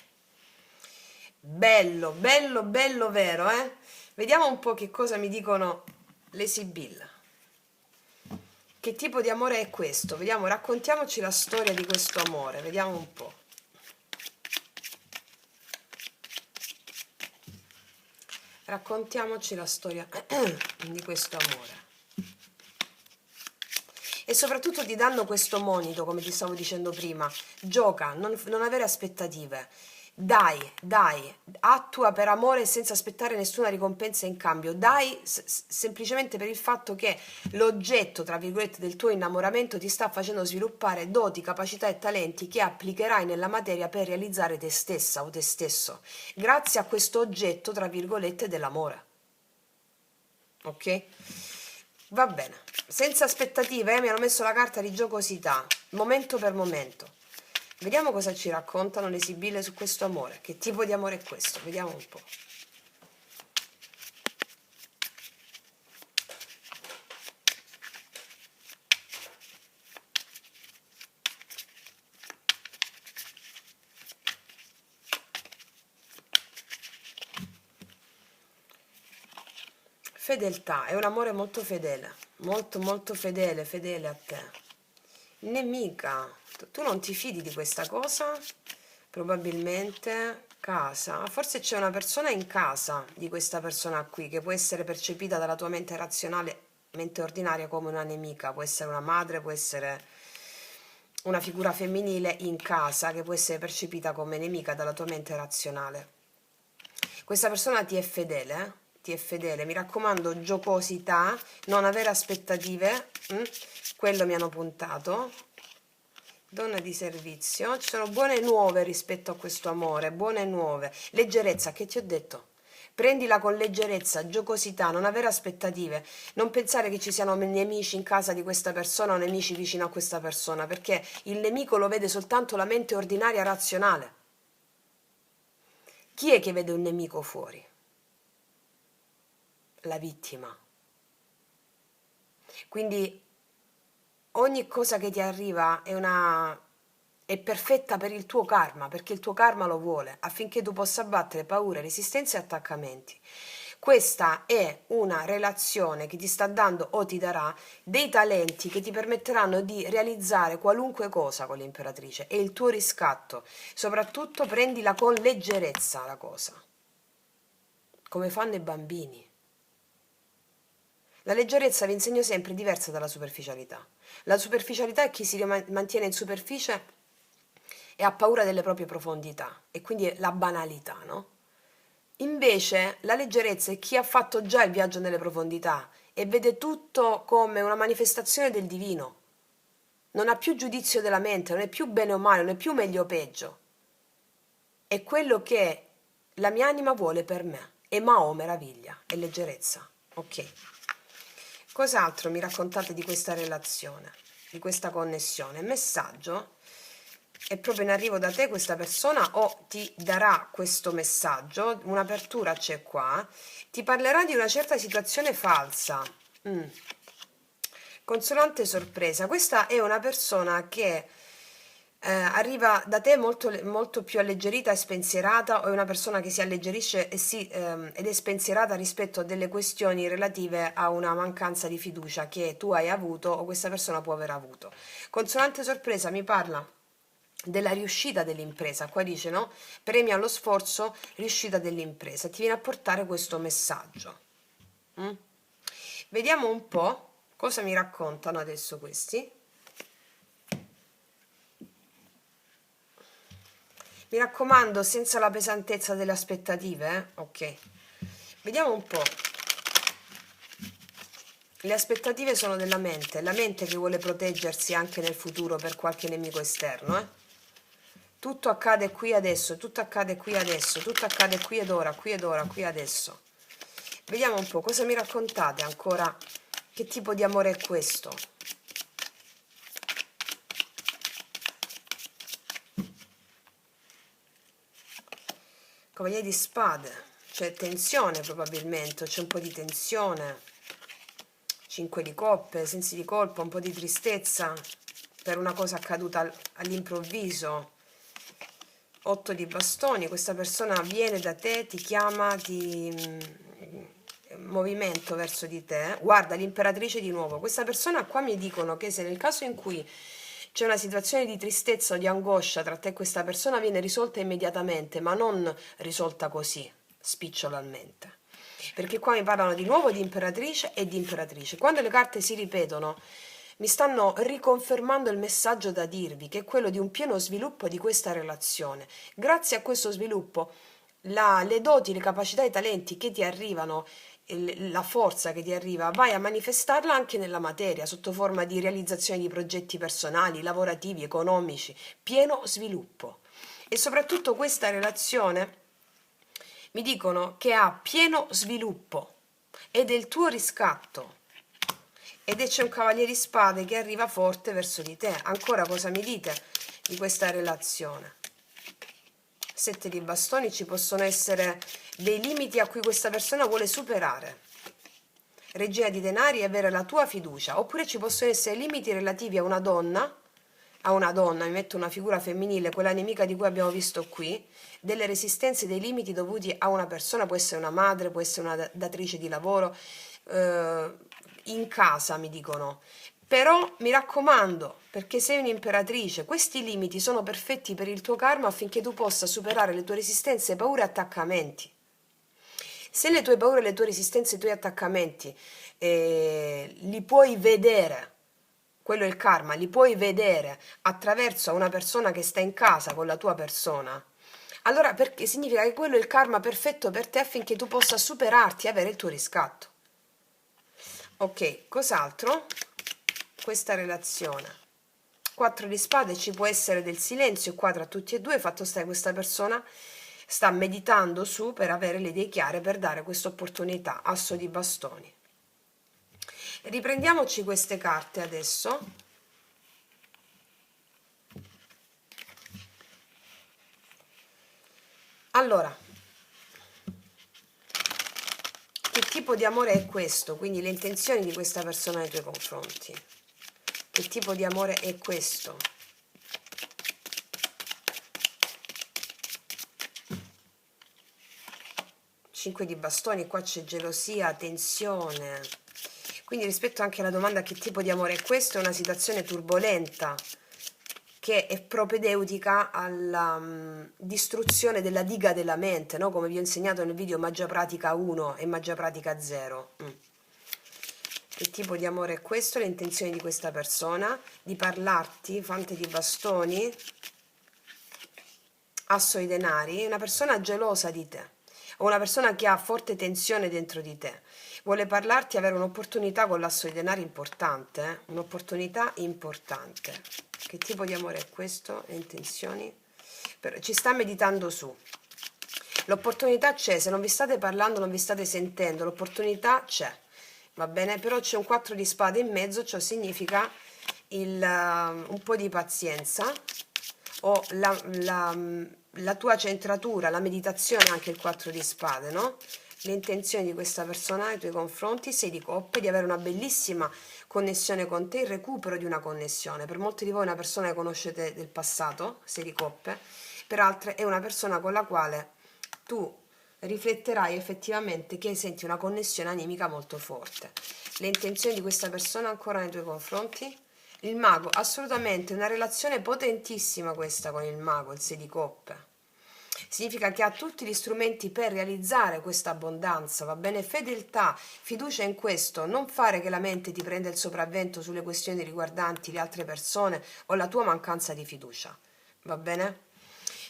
Bello, bello, bello vero, eh? Vediamo un po' che cosa mi dicono le Sibilla. Che tipo di amore è questo? Vediamo, raccontiamoci la storia di questo amore, vediamo un po'. Raccontiamoci la storia di questo amore. E soprattutto ti danno questo monito, come ti stavo dicendo prima. Gioca, non avere aspettative. Dai, attua per amore senza aspettare nessuna ricompensa in cambio. Dai semplicemente per il fatto che l'oggetto, tra virgolette, del tuo innamoramento ti sta facendo sviluppare doti, capacità e talenti che applicherai nella materia per realizzare te stessa o te stesso, grazie a questo oggetto, tra virgolette, dell'amore. Ok? Va bene. Senza aspettative, mi hanno messo la carta di giocosità, momento per momento. Vediamo cosa ci raccontano le Sibille su questo amore. Che tipo di amore è questo? Vediamo un po'. Fedeltà, è un amore molto fedele, molto fedele, fedele a te. Nemica, tu non ti fidi di questa cosa? Probabilmente casa, forse c'è una persona in casa di questa persona qui che può essere percepita dalla tua mente razionale, mente ordinaria, come una nemica, può essere una madre, può essere una figura femminile in casa che può essere percepita come nemica dalla tua mente razionale. Questa persona ti è fedele, ti è fedele, mi raccomando, giocosità, non avere aspettative, quello mi hanno puntato. Donna di servizio, ci sono buone nuove rispetto a questo amore, buone nuove. Leggerezza, che ti ho detto? Prendila con leggerezza, giocosità, non avere aspettative, non pensare che ci siano nemici in casa di questa persona o nemici vicino a questa persona, perché il nemico lo vede soltanto la mente ordinaria razionale. Chi è che vede un nemico fuori? La vittima. Quindi ogni cosa che ti arriva è perfetta per il tuo karma, perché il tuo karma lo vuole, affinché tu possa battere paure, resistenze e attaccamenti. Questa è una relazione che ti sta dando o ti darà dei talenti che ti permetteranno di realizzare qualunque cosa con l'imperatrice. È il tuo riscatto. Soprattutto prendila con leggerezza la cosa, come fanno i bambini. La leggerezza, vi insegno sempre, è diversa dalla superficialità. La superficialità è chi si mantiene in superficie e ha paura delle proprie profondità, e quindi è la banalità, no? Invece la leggerezza è chi ha fatto già il viaggio nelle profondità e vede tutto come una manifestazione del divino. Non ha più giudizio della mente, non è più bene o male, non è più meglio o peggio. È quello che la mia anima vuole per me. E Mao meraviglia, è leggerezza. Ok. Cos'altro mi raccontate di questa relazione, di questa connessione? Messaggio? È proprio in arrivo da te questa persona o ti darà questo messaggio? Un'apertura c'è qua. Ti parlerà di una certa situazione falsa. Consolante sorpresa. Questa è una persona che arriva da te molto più alleggerita e spensierata, o è una persona che si alleggerisce ed è spensierata rispetto a delle questioni relative a una mancanza di fiducia che tu hai avuto o questa persona può aver avuto. Consonante sorpresa mi parla della riuscita dell'impresa, qua dice, no? Premia lo sforzo, riuscita dell'impresa, ti viene a portare questo messaggio. Vediamo un po' cosa mi raccontano adesso questi. Mi raccomando, senza la pesantezza delle aspettative, ok. Vediamo un po'. Le aspettative sono della mente, è la mente che vuole proteggersi anche nel futuro per qualche nemico esterno, eh. Tutto accade qui adesso, tutto accade qui adesso, tutto accade qui ed ora, qui ed ora, qui adesso. Vediamo un po', cosa mi raccontate ancora? Che tipo di amore è questo? Cavaliere di spade, c'è tensione probabilmente, c'è un po' di tensione. 5 di coppe, sensi di colpa, un po' di tristezza per una cosa accaduta all'improvviso. 8 di bastoni, questa persona viene da te, ti chiama, movimento verso di te. Guarda, l'imperatrice di nuovo. Questa persona qua mi dicono che se nel caso in cui c'è una situazione di tristezza o di angoscia tra te e questa persona viene risolta immediatamente, ma non risolta così, spicciolalmente. Perché qua mi parlano di nuovo di imperatrice e di imperatrice. Quando le carte si ripetono, mi stanno riconfermando il messaggio da dirvi, che è quello di un pieno sviluppo di questa relazione. Grazie a questo sviluppo, le doti, le capacità, i talenti che ti arrivano, la forza che ti arriva, vai a manifestarla anche nella materia, sotto forma di realizzazione di progetti personali, lavorativi, economici, pieno sviluppo. E soprattutto questa relazione mi dicono che ha pieno sviluppo ed è il tuo riscatto. Ed c'è un cavaliere di spade che arriva forte verso di te. Ancora cosa mi dite di questa relazione? 7 di bastoni, ci possono essere dei limiti a cui questa persona vuole superare. Regina di denari e avere la tua fiducia. Oppure ci possono essere limiti relativi a una donna, mi metto una figura femminile, quella nemica di cui abbiamo visto qui, delle resistenze, dei limiti dovuti a una persona, può essere una madre, può essere una datrice di lavoro, in casa mi dicono. Però mi raccomando, perché sei un'imperatrice, questi limiti sono perfetti per il tuo karma affinché tu possa superare le tue resistenze, paure e attaccamenti. Se le tue paure, le tue resistenze, i tuoi attaccamenti li puoi vedere, quello è il karma, li puoi vedere attraverso una persona che sta in casa con la tua persona, allora perché significa che quello è il karma perfetto per te affinché tu possa superarti e avere il tuo riscatto. Ok, cos'altro? Questa relazione. 4 di spade, ci può essere del silenzio qua tra tutti e due, fatto sta che questa persona sta meditando su per avere le idee chiare per dare questa opportunità. Asso di bastoni. Riprendiamoci queste carte adesso. Allora, che tipo di amore è questo? Quindi le intenzioni di questa persona nei tuoi confronti. Che tipo di amore è questo? Cinque di bastoni, qua c'è gelosia, tensione. Quindi rispetto anche alla domanda che tipo di amore è questo, è una situazione turbolenta che è propedeutica alla distruzione della diga della mente, no? Come vi ho insegnato nel video Magia Pratica 1 e Magia Pratica 0. Che tipo di amore è questo? Le intenzioni di questa persona di parlarti, fante di bastoni, asso di denari, una persona gelosa di te o una persona che ha forte tensione dentro di te, vuole parlarti, avere un'opportunità con l'asso di denari importante, un'opportunità importante. Che tipo di amore è questo? Le intenzioni? Ci sta meditando su. L'opportunità c'è, se non vi state parlando, non vi state sentendo, l'opportunità c'è, va bene? Però c'è un 4 di spade in mezzo, ciò significa un po' di pazienza o la tua centratura, la meditazione, anche il 4 di spade, no? Le intenzioni di questa persona nei tuoi confronti, 6 di coppe, di avere una bellissima connessione con te, il recupero di una connessione. Per molti di voi è una persona che conoscete del passato, 6 di coppe, per altre è una persona con la quale tu rifletterai effettivamente che senti una connessione animica molto forte. Le intenzioni di questa persona ancora nei tuoi confronti? Il mago, assolutamente, una relazione potentissima questa con il mago, il 6 di coppe. Significa che ha tutti gli strumenti per realizzare questa abbondanza, va bene? Fedeltà, fiducia in questo, non fare che la mente ti prenda il sopravvento sulle questioni riguardanti le altre persone o la tua mancanza di fiducia, va bene?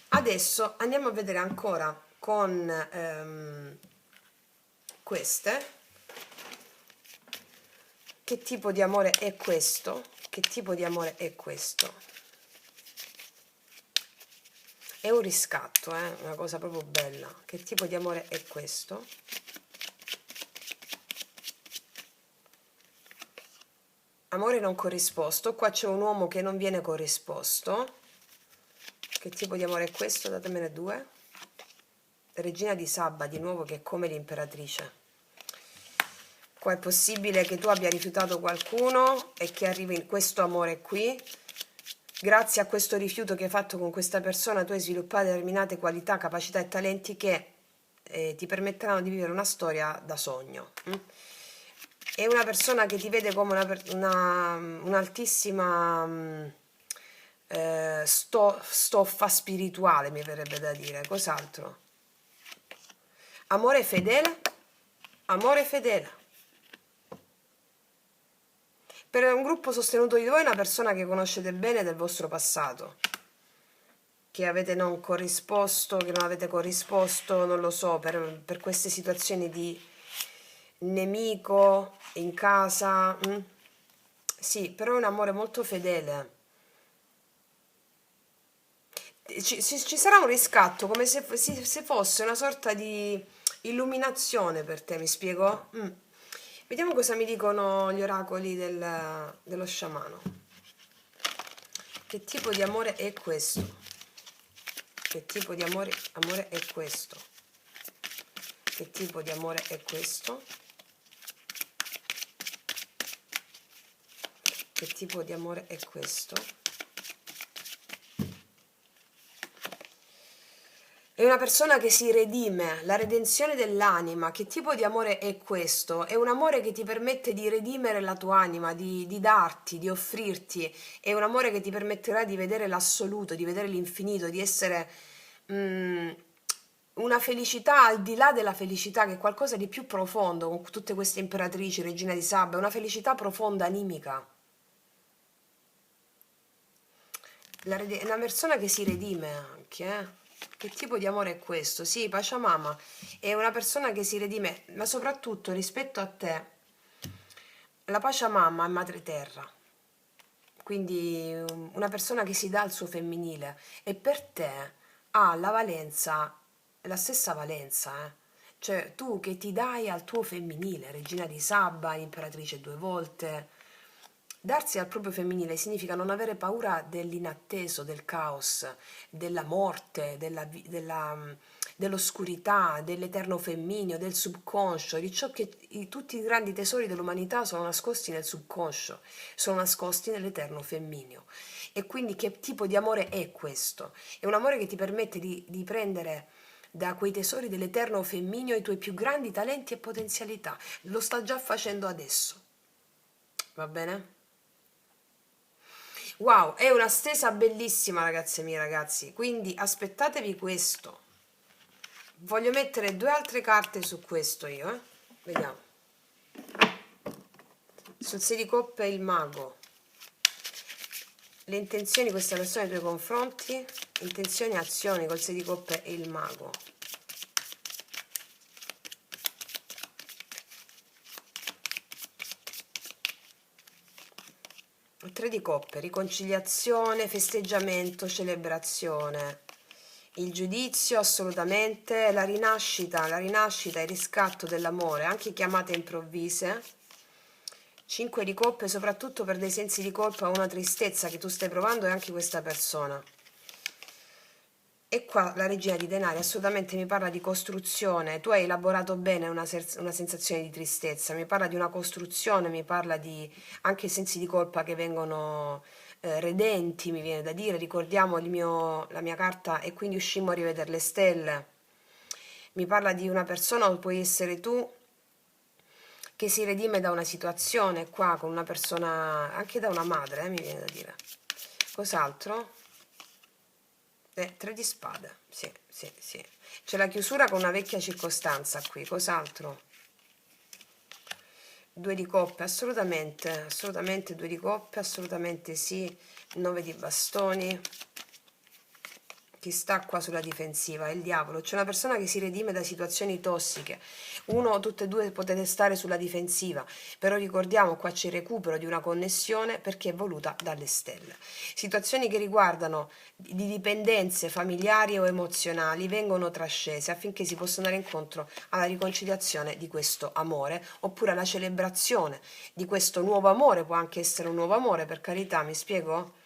Adesso andiamo a vedere ancora con queste, che tipo di amore è questo? Che tipo di amore è questo? È un riscatto, una cosa proprio bella. Che tipo di amore è questo? Amore non corrisposto. Qua c'è un uomo che non viene corrisposto. Che tipo di amore è questo? Datemene due. Regina di Sabba, di nuovo, che è come l'imperatrice. Qua è possibile che tu abbia rifiutato qualcuno e che arrivi in questo amore qui. Grazie a questo rifiuto che hai fatto con questa persona, tu hai sviluppato determinate qualità, capacità e talenti che ti permetteranno di vivere una storia da sogno. È una persona che ti vede come un'altissima stoffa spirituale, mi verrebbe da dire. Cos'altro? Amore fedele, amore fedele. Per un gruppo sostenuto di voi, una persona che conoscete bene del vostro passato, che avete non corrisposto, che non avete corrisposto, non lo so, per queste situazioni di nemico in casa. Sì, però è un amore molto fedele. Ci sarà un riscatto, come se fosse una sorta di illuminazione per te, mi spiego? Vediamo cosa mi dicono gli oracoli dello sciamano. Che tipo di amore è questo? Che tipo di amore è questo? Che tipo di amore è questo? Che tipo di amore è questo? È una persona che si redime, la redenzione dell'anima. Che tipo di amore è questo? È un amore che ti permette di redimere la tua anima, di darti, di offrirti. È un amore che ti permetterà di vedere l'assoluto, di vedere l'infinito, di essere una felicità al di là della felicità, che è qualcosa di più profondo, con tutte queste imperatrici, regina di Sabba, è una felicità profonda, animica. È una persona che si redime anche, Che tipo di amore è questo? Sì, Pachamama è una persona che si redime, ma soprattutto rispetto a te, la Pachamama è madre terra, quindi una persona che si dà al suo femminile e per te ha la valenza, la stessa valenza, Cioè tu che ti dai al tuo femminile, regina di Sabba, imperatrice due volte. Darsi al proprio femminile significa non avere paura dell'inatteso, del caos, della morte, dell'oscurità, dell'eterno femmineo, del subconscio, di ciò che tutti i grandi tesori dell'umanità sono nascosti nel subconscio, sono nascosti nell'eterno femmineo. E quindi che tipo di amore è questo? È un amore che ti permette di prendere da quei tesori dell'eterno femmineo i tuoi più grandi talenti e potenzialità. Lo sta già facendo adesso. Va bene? Wow, è una stesa bellissima, ragazze mie, ragazzi. Quindi aspettatevi questo. Voglio mettere due altre carte su questo io, Vediamo. Sul 6 di coppe il mago. Le intenzioni di questa persona nei tuoi confronti. Intenzioni e azioni col 6 di coppe e il mago. Il 3 di coppe, riconciliazione, festeggiamento, celebrazione. Il giudizio, assolutamente, la rinascita, il riscatto dell'amore, anche chiamate improvvise. 5 di coppe, soprattutto per dei sensi di colpa o una tristezza che tu stai provando, e anche questa persona. E qua la regina di denari assolutamente mi parla di costruzione. Tu hai elaborato bene una sensazione di tristezza, mi parla di una costruzione, mi parla di anche sensi di colpa che vengono redenti, mi viene da dire. Ricordiamo la mia carta e quindi uscimmo a rivedere le stelle. Mi parla di una persona, o puoi essere tu, che si redime da una situazione qua con una persona, anche da una madre, mi viene da dire. Cos'altro? 3 di spade, sì, sì, sì. C'è la chiusura con una vecchia circostanza qui, cos'altro? 2 di coppe, assolutamente, assolutamente 2 di coppe, assolutamente sì. 9 di bastoni. Chi sta qua sulla difensiva è il diavolo. C'è una persona che si redime da situazioni tossiche. Uno o tutte e due potete stare sulla difensiva, però ricordiamo qua c'è il recupero di una connessione perché è voluta dalle stelle. Situazioni che riguardano di dipendenze familiari o emozionali vengono trascese affinché si possa andare incontro alla riconciliazione di questo amore, oppure alla celebrazione di questo nuovo amore. Può anche essere un nuovo amore, per carità, mi spiego?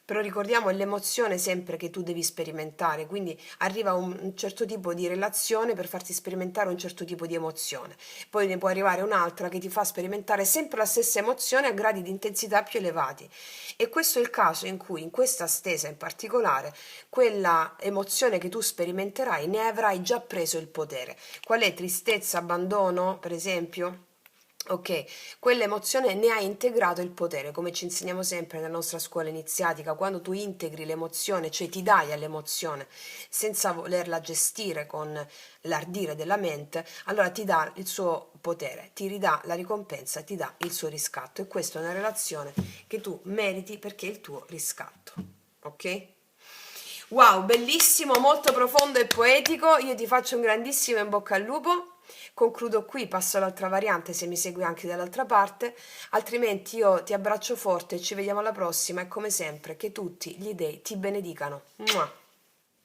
però ricordiamo è l'emozione sempre che tu devi sperimentare, quindi arriva un certo tipo di relazione per farti sperimentare un certo tipo di emozione, poi ne può arrivare un'altra che ti fa sperimentare sempre la stessa emozione a gradi di intensità più elevati, e questo è il caso in cui in questa stesa in particolare quella emozione che tu sperimenterai ne avrai già preso il potere. Qual è? Tristezza, abbandono, per esempio? Ok, quell'emozione ne ha integrato il potere, come ci insegniamo sempre nella nostra scuola iniziatica, quando tu integri l'emozione, cioè ti dai all'emozione senza volerla gestire con l'ardire della mente, allora ti dà il suo potere, ti ridà la ricompensa, ti dà il suo riscatto, e questa è una relazione che tu meriti perché è il tuo riscatto. Ok? Wow, bellissimo, molto profondo e poetico. Io ti faccio un grandissimo in bocca al lupo. Concludo qui, passo all'altra variante se mi segui anche dall'altra parte, altrimenti io ti abbraccio forte, ci vediamo alla prossima e come sempre che tutti gli dei ti benedicano. Mua.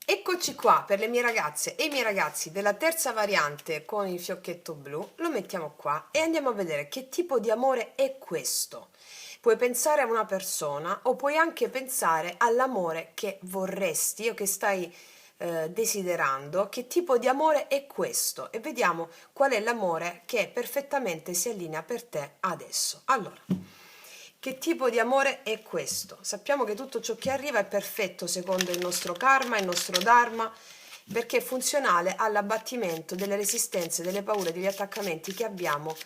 Eccoci qua per le mie ragazze e i miei ragazzi della terza variante con il fiocchetto blu, lo mettiamo qua e andiamo a vedere che tipo di amore è questo. Puoi pensare a una persona o puoi anche pensare all'amore che vorresti o che stai desiderando, che tipo di amore è questo, e vediamo qual è l'amore che perfettamente si allinea per te adesso. Allora, che tipo di amore è questo? Sappiamo che tutto ciò che arriva è perfetto secondo il nostro karma, il nostro dharma, perché è funzionale all'abbattimento delle resistenze, delle paure, degli attaccamenti che abbiamo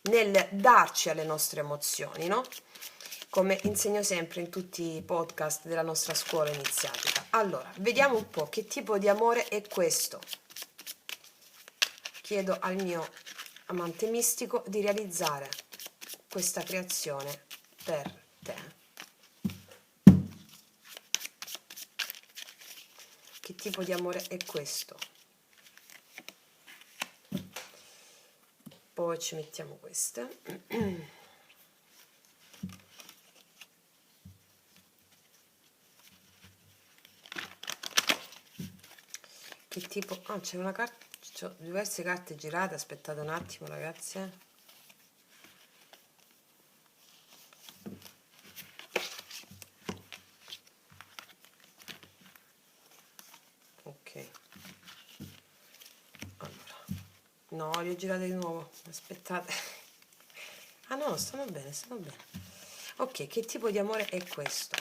nel darci alle nostre emozioni, no? Come insegno sempre in tutti i podcast della nostra scuola iniziatica. Allora, vediamo un po' che tipo di amore è questo. Chiedo al mio amante mistico di realizzare questa creazione per te. Che tipo di amore è questo? Poi ci mettiamo queste. Che tipo... Ah, c'è una carta... C'ho diverse carte girate, aspettate un attimo ragazzi. Ok. Allora. No, li ho girate di nuovo, aspettate. Ah no, stanno bene, stanno bene. Ok, che tipo di amore è questo?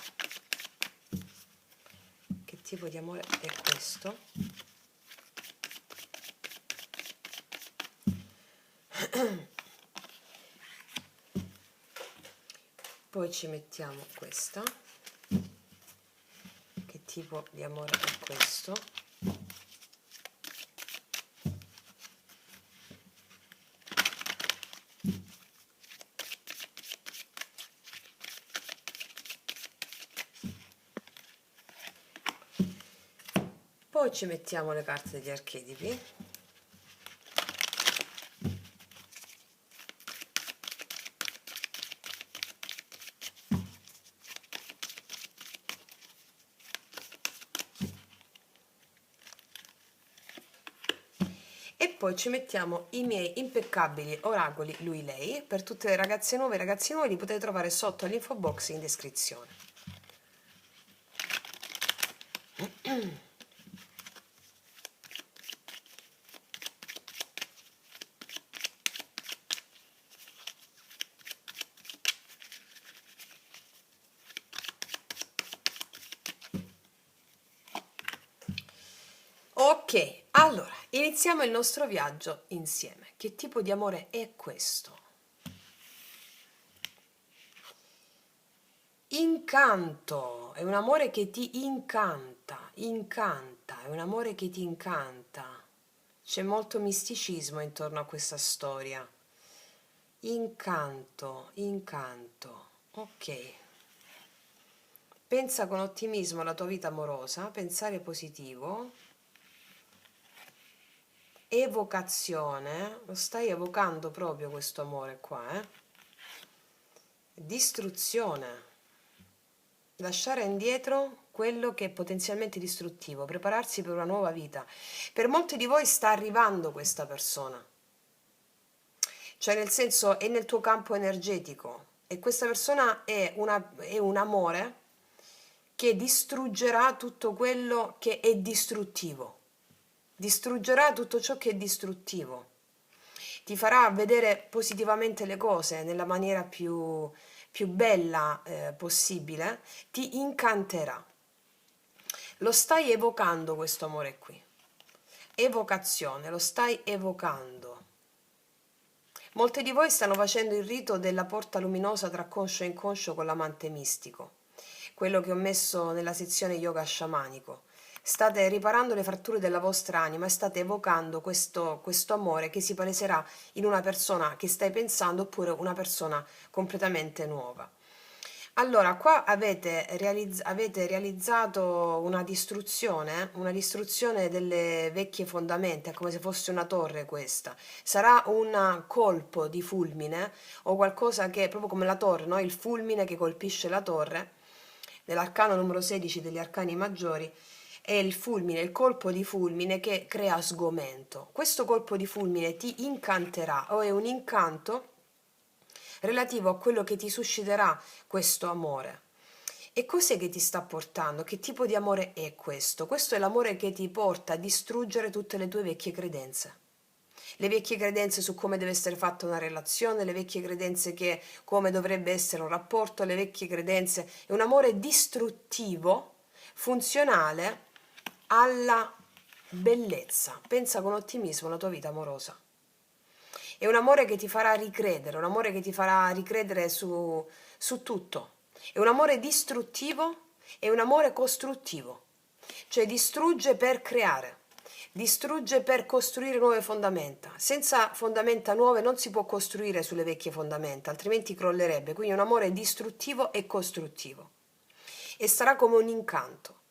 Che tipo di amore è questo? Poi ci mettiamo questa. Che tipo di amore è questo? Poi ci mettiamo le carte degli archetipi. E poi ci mettiamo i miei impeccabili oracoli lui-lei. Per tutte le ragazze nuove e ragazzi nuovi li potete trovare sotto all'info box in descrizione. Ok, allora, iniziamo il nostro viaggio insieme. Che tipo di amore è questo? Incanto, è un amore che ti incanta, incanta, è un amore che ti incanta. C'è molto misticismo intorno a questa storia. Incanto, incanto, ok. Pensa con ottimismo alla tua vita amorosa, pensare positivo. Evocazione, lo stai evocando proprio questo amore qua, Distruzione, lasciare indietro quello che è potenzialmente distruttivo, prepararsi per una nuova vita. Per molti di voi sta arrivando questa persona, cioè nel senso è nel tuo campo energetico, e questa persona è un amore che distruggerà tutto quello che è distruttivo, distruggerà tutto ciò che è distruttivo, ti farà vedere positivamente le cose nella maniera più bella possibile, ti incanterà. Lo stai evocando questo amore qui. Evocazione, lo stai evocando. Molti di voi stanno facendo il rito della porta luminosa tra conscio e inconscio con l'amante mistico, quello che ho messo nella sezione yoga sciamanico. State riparando le fratture della vostra anima e state evocando questo amore che si paleserà in una persona che stai pensando oppure una persona completamente nuova. Allora, qua avete realizzato una distruzione delle vecchie fondamenta, è come se fosse una torre questa. Sarà un colpo di fulmine o qualcosa che, proprio come la torre, no? Il fulmine che colpisce la torre, nell'arcano numero 16 degli arcani maggiori, è il fulmine, il colpo di fulmine che crea sgomento. Questo colpo di fulmine ti incanterà o è un incanto relativo a quello che ti susciterà questo amore. E cos'è che ti sta portando? Che tipo di amore è questo? Questo è l'amore che ti porta a distruggere tutte le tue vecchie credenze. Le vecchie credenze su come deve essere fatta una relazione, le vecchie credenze che come dovrebbe essere un rapporto, le vecchie credenze. È un amore distruttivo, funzionale alla bellezza. Pensa con ottimismo alla tua vita amorosa. È un amore che ti farà ricredere, un amore che ti farà ricredere su tutto. È un amore distruttivo e un amore costruttivo. Cioè distrugge per creare, distrugge per costruire nuove fondamenta. Senza fondamenta nuove non si può costruire sulle vecchie fondamenta, altrimenti crollerebbe. Quindi è un amore distruttivo e costruttivo. E sarà come un incanto.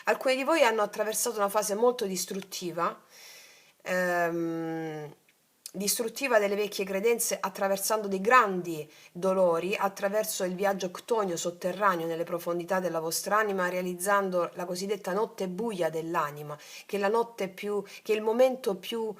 Alcuni di voi hanno attraversato una fase molto distruttiva, distruttiva delle vecchie credenze, attraversando dei grandi dolori attraverso il viaggio ctonio sotterraneo nelle profondità della vostra anima, realizzando la cosiddetta notte buia dell'anima, che è la notte che è il momento più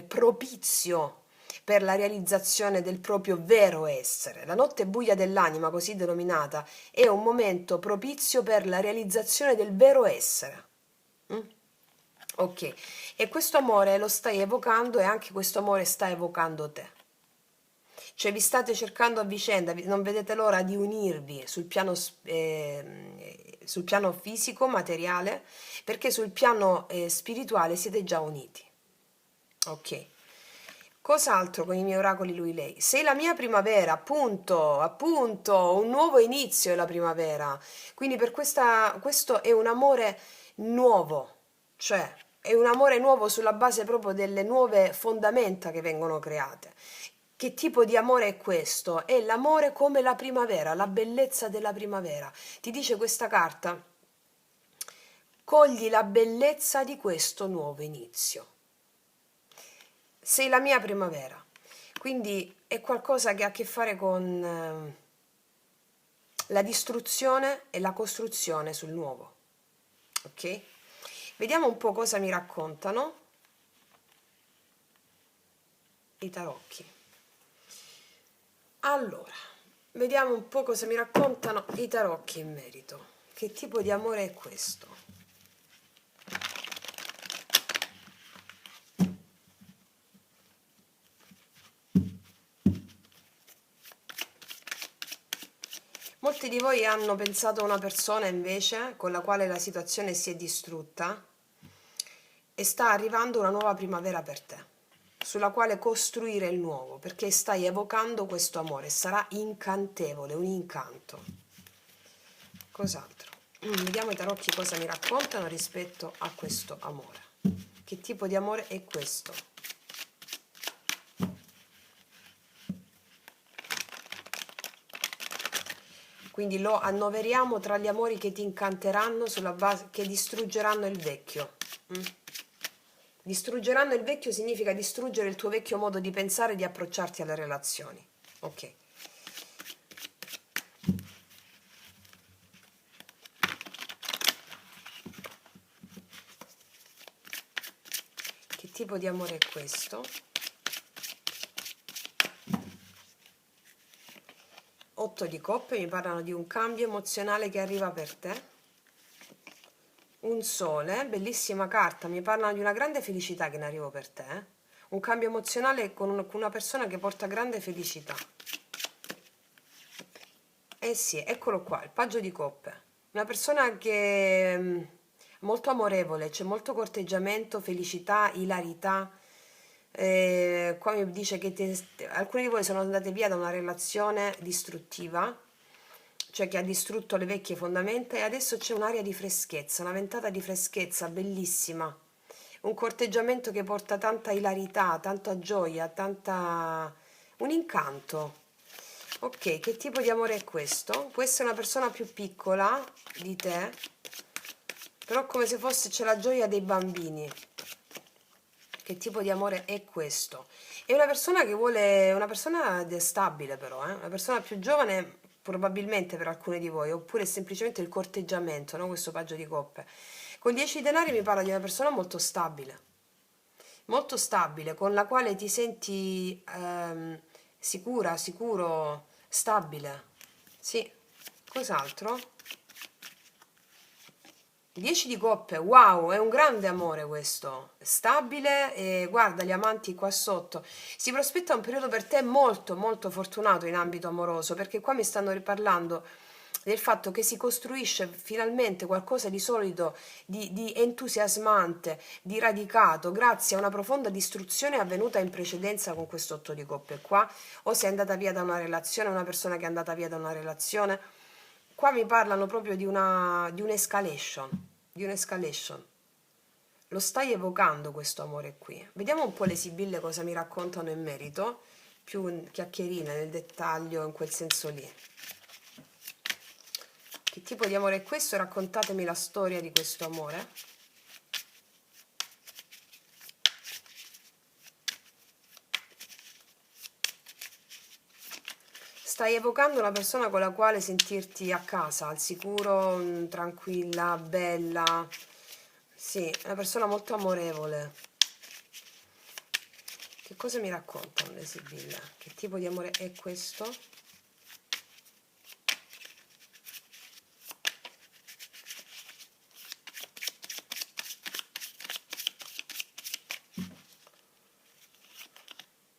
propizio per la realizzazione del proprio vero essere. La notte buia dell'anima, così denominata, è un momento propizio per la realizzazione del vero essere. Ok, e questo amore lo stai evocando e anche questo amore sta evocando te. Cioè vi state cercando a vicenda, non vedete l'ora di unirvi sul piano fisico, materiale, perché sul piano spirituale siete già uniti. Ok. Cos'altro con i miei oracoli lui lei? Sei la mia primavera, appunto, appunto, un nuovo inizio è la primavera. Quindi questo è un amore nuovo, cioè è un amore nuovo sulla base proprio delle nuove fondamenta che vengono create. Che tipo di amore è questo? È l'amore come la primavera, la bellezza della primavera. Ti dice questa carta, cogli la bellezza di questo nuovo inizio. Sei la mia primavera, quindi è qualcosa che ha a che fare con la distruzione e la costruzione sul nuovo. Ok? Vediamo un po' cosa mi raccontano i tarocchi. Allora, vediamo un po' cosa mi raccontano i tarocchi in merito. Che tipo di amore è questo? Molti di voi hanno pensato a una persona invece con la quale la situazione si è distrutta e sta arrivando una nuova primavera per te, sulla quale costruire il nuovo, perché stai evocando questo amore, sarà incantevole, un incanto. Cos'altro? Vediamo i tarocchi cosa mi raccontano rispetto a questo amore. Che tipo di amore è questo? Quindi lo annoveriamo tra gli amori che ti incanteranno sulla base, che distruggeranno il vecchio. Distruggeranno il vecchio significa distruggere il tuo vecchio modo di pensare e di approcciarti alle relazioni. Ok. Che tipo di amore è questo? 8 di coppe mi parlano di un cambio emozionale che arriva per te. Un sole, bellissima carta, mi parlano di una grande felicità che ne arriva per te. Un cambio emozionale con una persona che porta grande felicità. Eh sì, eccolo qua, il paggio di coppe. Una persona che è molto amorevole, c'è molto corteggiamento, felicità, ilarità. Qua mi dice che alcuni di voi sono andati via da una relazione distruttiva, cioè che ha distrutto le vecchie fondamenta e adesso c'è un'aria di freschezza, una ventata di freschezza bellissima. Un corteggiamento che porta tanta ilarità, tanta gioia, tanta... un incanto. Ok, che tipo di amore è questo? Può essere una persona più piccola di te, però come se fosse c'è la gioia dei bambini. Che tipo di amore è questo? È una persona che vuole, una persona stabile però, una persona più giovane probabilmente per alcuni di voi, oppure semplicemente il corteggiamento, no? Questo paggio di coppe. Con 10 denari mi parla di una persona molto stabile, con la quale ti senti sicura, sicuro, stabile. Sì, cos'altro? 10 di coppe, wow, è un grande amore questo, stabile e guarda gli amanti qua sotto. Si prospetta un periodo per te molto molto fortunato in ambito amoroso, perché qua mi stanno riparlando del fatto che si costruisce finalmente qualcosa di solido, di entusiasmante, di radicato, grazie a una profonda distruzione avvenuta in precedenza con questo 8 di coppe qua, o sei andata via da una relazione, una persona che è andata via da una relazione. Qua mi parlano proprio di un'escalation, di un'escalation. Lo stai evocando questo amore qui. Vediamo un po' le sibille cosa mi raccontano in merito, più chiacchierine nel dettaglio, in quel senso lì. Che tipo di amore è questo? Raccontatemi la storia di questo amore. Stai evocando una persona con la quale sentirti a casa, al sicuro, tranquilla, bella. Sì, una persona molto amorevole. Che cosa mi raccontano le sibille? Che tipo di amore è questo?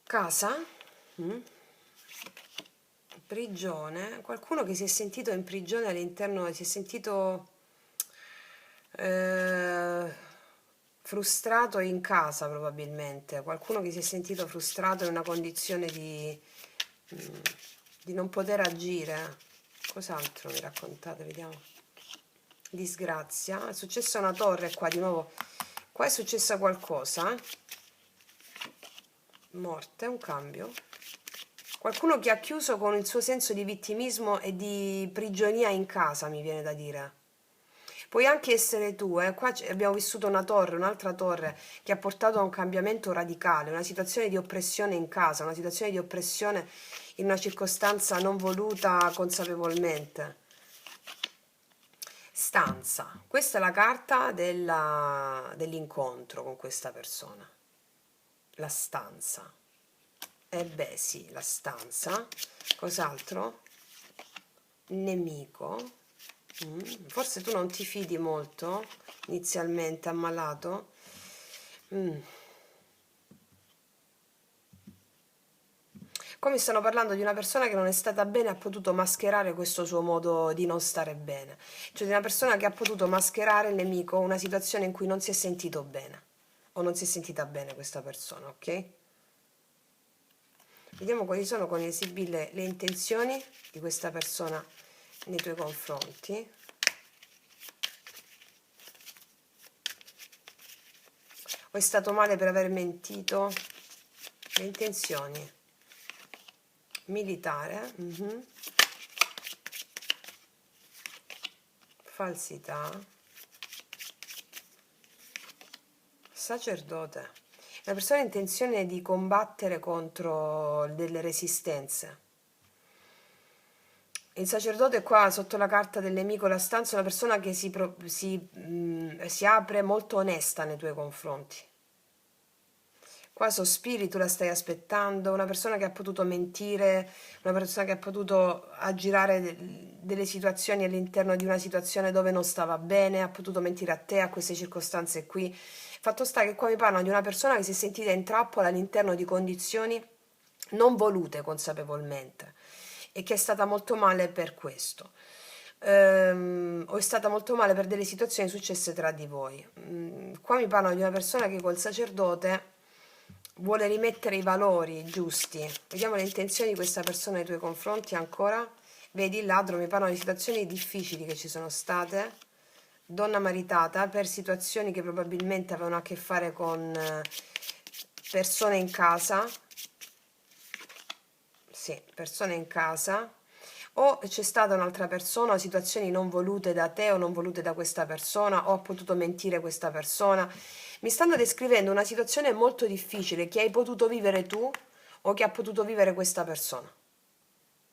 Casa? Mm. Prigione? Qualcuno che si è sentito in prigione all'interno, si è sentito eh, frustrato in casa probabilmente, qualcuno che si è sentito frustrato in una condizione mm, di non poter agire. Cos'altro mi raccontate? Vediamo. Disgrazia. È successa una torre qua di nuovo. Qua è successa qualcosa. Morte, un cambio. Qualcuno che ha chiuso con il suo senso di vittimismo e di prigionia in casa, mi viene da dire. Puoi anche essere tu, qua abbiamo vissuto una torre, un'altra torre che ha portato a un cambiamento radicale, una situazione di oppressione in casa, una situazione di oppressione in una circostanza non voluta consapevolmente. Stanza, questa è la carta dell'incontro con questa persona. La stanza. Eh beh sì, la stanza. Cos'altro? Nemico. Forse tu non ti fidi molto inizialmente, ammalato. Qua mi stanno parlando di una persona che non è stata bene, ha potuto mascherare questo suo modo di non stare bene. Cioè di una persona che ha potuto mascherare il nemico, una situazione in cui non si è sentito bene. O non si è sentita bene questa persona, ok? Vediamo quali sono con le sibille le intenzioni di questa persona nei tuoi confronti. O è stato male per aver mentito? Le intenzioni. Militare. Falsità. Sacerdote. La persona ha intenzione di combattere contro delle resistenze. Il sacerdote qua sotto la carta del nemico, la stanza, è una persona che si apre molto onesta nei tuoi confronti. Qua sospiri, tu la stai aspettando, una persona che ha potuto mentire, una persona che ha potuto aggirare delle situazioni all'interno di una situazione dove non stava bene, ha potuto mentire a te, a queste circostanze qui. Fatto sta che qua mi parlano di una persona che si è sentita in trappola all'interno di condizioni non volute consapevolmente e che è stata molto male per questo. O è stata molto male per delle situazioni successe tra di voi. Qua mi parlano di una persona che col sacerdote vuole rimettere i valori giusti. Vediamo le intenzioni di questa persona nei tuoi confronti ancora. Vedi, il ladro mi parla di situazioni difficili che ci sono state. Donna maritata per situazioni che probabilmente avevano a che fare con persone in casa. Sì, persone in casa. O c'è stata un'altra persona, o situazioni non volute da te o non volute da questa persona, o ha potuto mentire questa persona. Mi stanno descrivendo una situazione molto difficile che hai potuto vivere tu o che ha potuto vivere questa persona.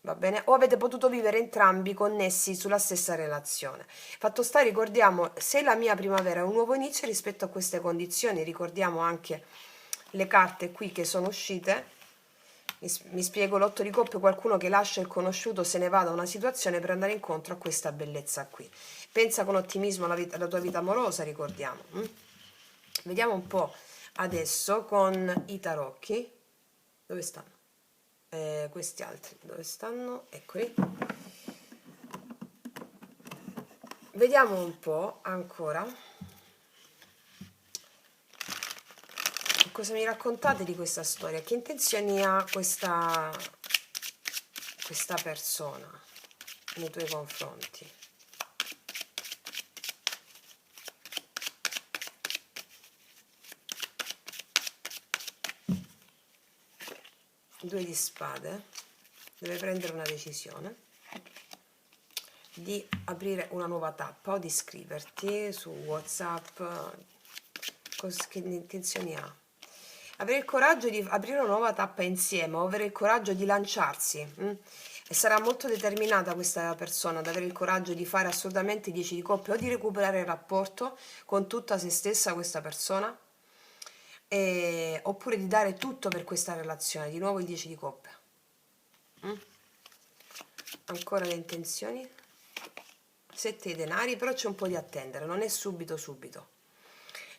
Va bene? O avete potuto vivere entrambi connessi sulla stessa relazione. Fatto sta, ricordiamo, se la mia primavera è un nuovo inizio rispetto a queste condizioni, ricordiamo anche le carte qui che sono uscite. Mi spiego, l'otto di coppe, qualcuno che lascia il conosciuto, se ne va da una situazione per andare incontro a questa bellezza qui. Pensa con ottimismo alla tua vita amorosa, ricordiamo. Vediamo un po' adesso con i tarocchi. Dove stanno? Questi altri, dove stanno? Eccoli. Vediamo un po' ancora. Cosa mi raccontate di questa storia? Che intenzioni ha questa persona nei tuoi confronti? Due di spade, deve prendere una decisione di aprire una nuova tappa o di scriverti su WhatsApp. Che intenzioni ha? Avere il coraggio di aprire una nuova tappa insieme, o avere il coraggio di lanciarsi. E sarà molto determinata questa persona ad avere il coraggio di fare assolutamente 10 di coppia o di recuperare il rapporto con tutta se stessa questa persona, oppure di dare tutto per questa relazione. Di nuovo il 10 di coppia. Ancora le intenzioni. 7 di denari, però c'è un po' di attendere, non è subito.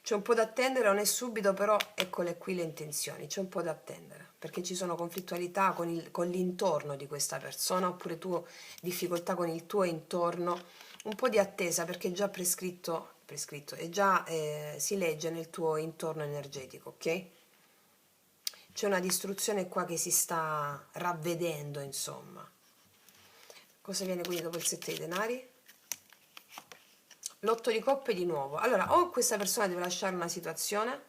C'è un po' da attendere, non è subito, però eccole qui le intenzioni, c'è un po' da attendere, perché ci sono conflittualità con l'intorno di questa persona, oppure tu difficoltà con il tuo intorno, un po' di attesa, perché è già prescritto, è già si legge nel tuo intorno energetico, ok? C'è una distruzione qua che si sta ravvedendo, insomma. Cosa viene quindi dopo il 7 di denari? L'otto di coppe di nuovo. Allora, o questa persona deve lasciare una situazione,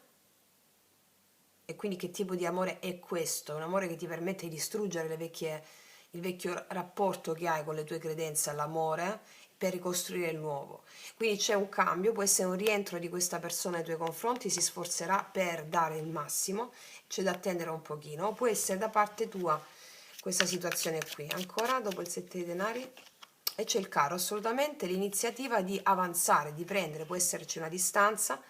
e quindi che tipo di amore è questo? Un amore che ti permette di distruggere il vecchio rapporto che hai con le tue credenze all'amore per ricostruire il nuovo. Quindi c'è un cambio, può essere un rientro di questa persona nei tuoi confronti, si sforzerà per dare il massimo, c'è da attendere un pochino, o può essere da parte tua questa situazione qui. Ancora dopo il 7 di denari. E c'è il caro, assolutamente l'iniziativa di avanzare, di prendere, può esserci una distanza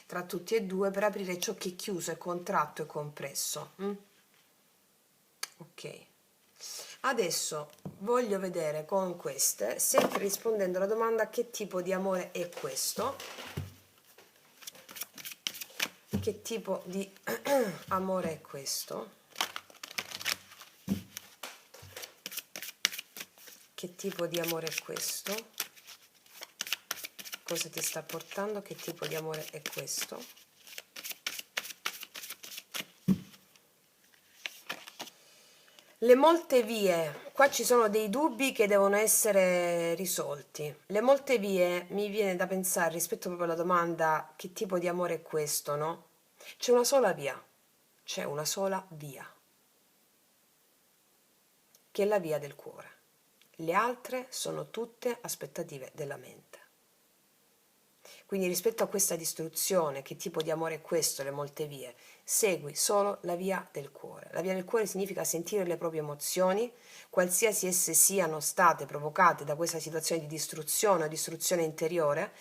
tra tutti e due per aprire ciò che è chiuso, è contratto e compresso. Ok, adesso voglio vedere con queste, sempre rispondendo alla domanda che tipo di amore è questo, che tipo di amore è questo. Che tipo di amore è questo? Cosa ti sta portando? Che tipo di amore è questo? Le molte vie, qua ci sono dei dubbi che devono essere risolti. Le molte vie, mi viene da pensare rispetto proprio alla domanda che tipo di amore è questo, no? C'è una sola via, c'è una sola via, che è la via del cuore. Le altre sono tutte aspettative della mente. Quindi rispetto a questa distruzione, che tipo di amore è questo, le molte vie, segui solo la via del cuore. La via del cuore significa sentire le proprie emozioni, qualsiasi esse siano state provocate da questa situazione di distruzione o distruzione interiore,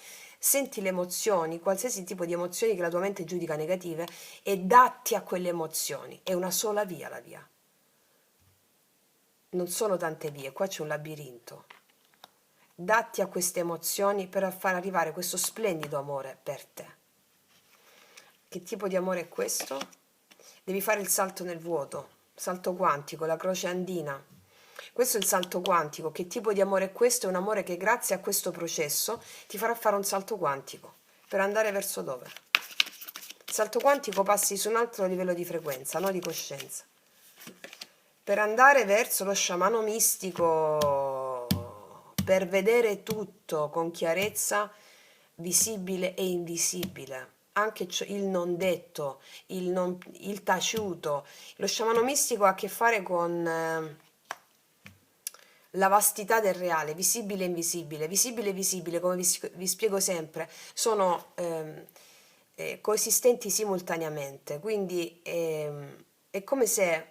senti le emozioni, qualsiasi tipo di emozioni che la tua mente giudica negative, e datti a quelle emozioni. È una sola via la via. Non sono tante vie, qua c'è un labirinto. Datti a queste emozioni per far arrivare questo splendido amore per te. Che tipo di amore è questo? Devi fare il salto nel vuoto, salto quantico, la croce andina. Questo è il salto quantico. Che tipo di amore è questo? È un amore che grazie a questo processo ti farà fare un salto quantico. Per andare verso dove? Il salto quantico passi su un altro livello di frequenza, no di coscienza. Per andare verso lo sciamano mistico, per vedere tutto con chiarezza, visibile e invisibile, anche il non detto, il taciuto. Lo sciamano mistico ha a che fare con la vastità del reale, visibile e invisibile. Visibile e visibile, come vi spiego sempre, sono coesistenti simultaneamente, quindi è come se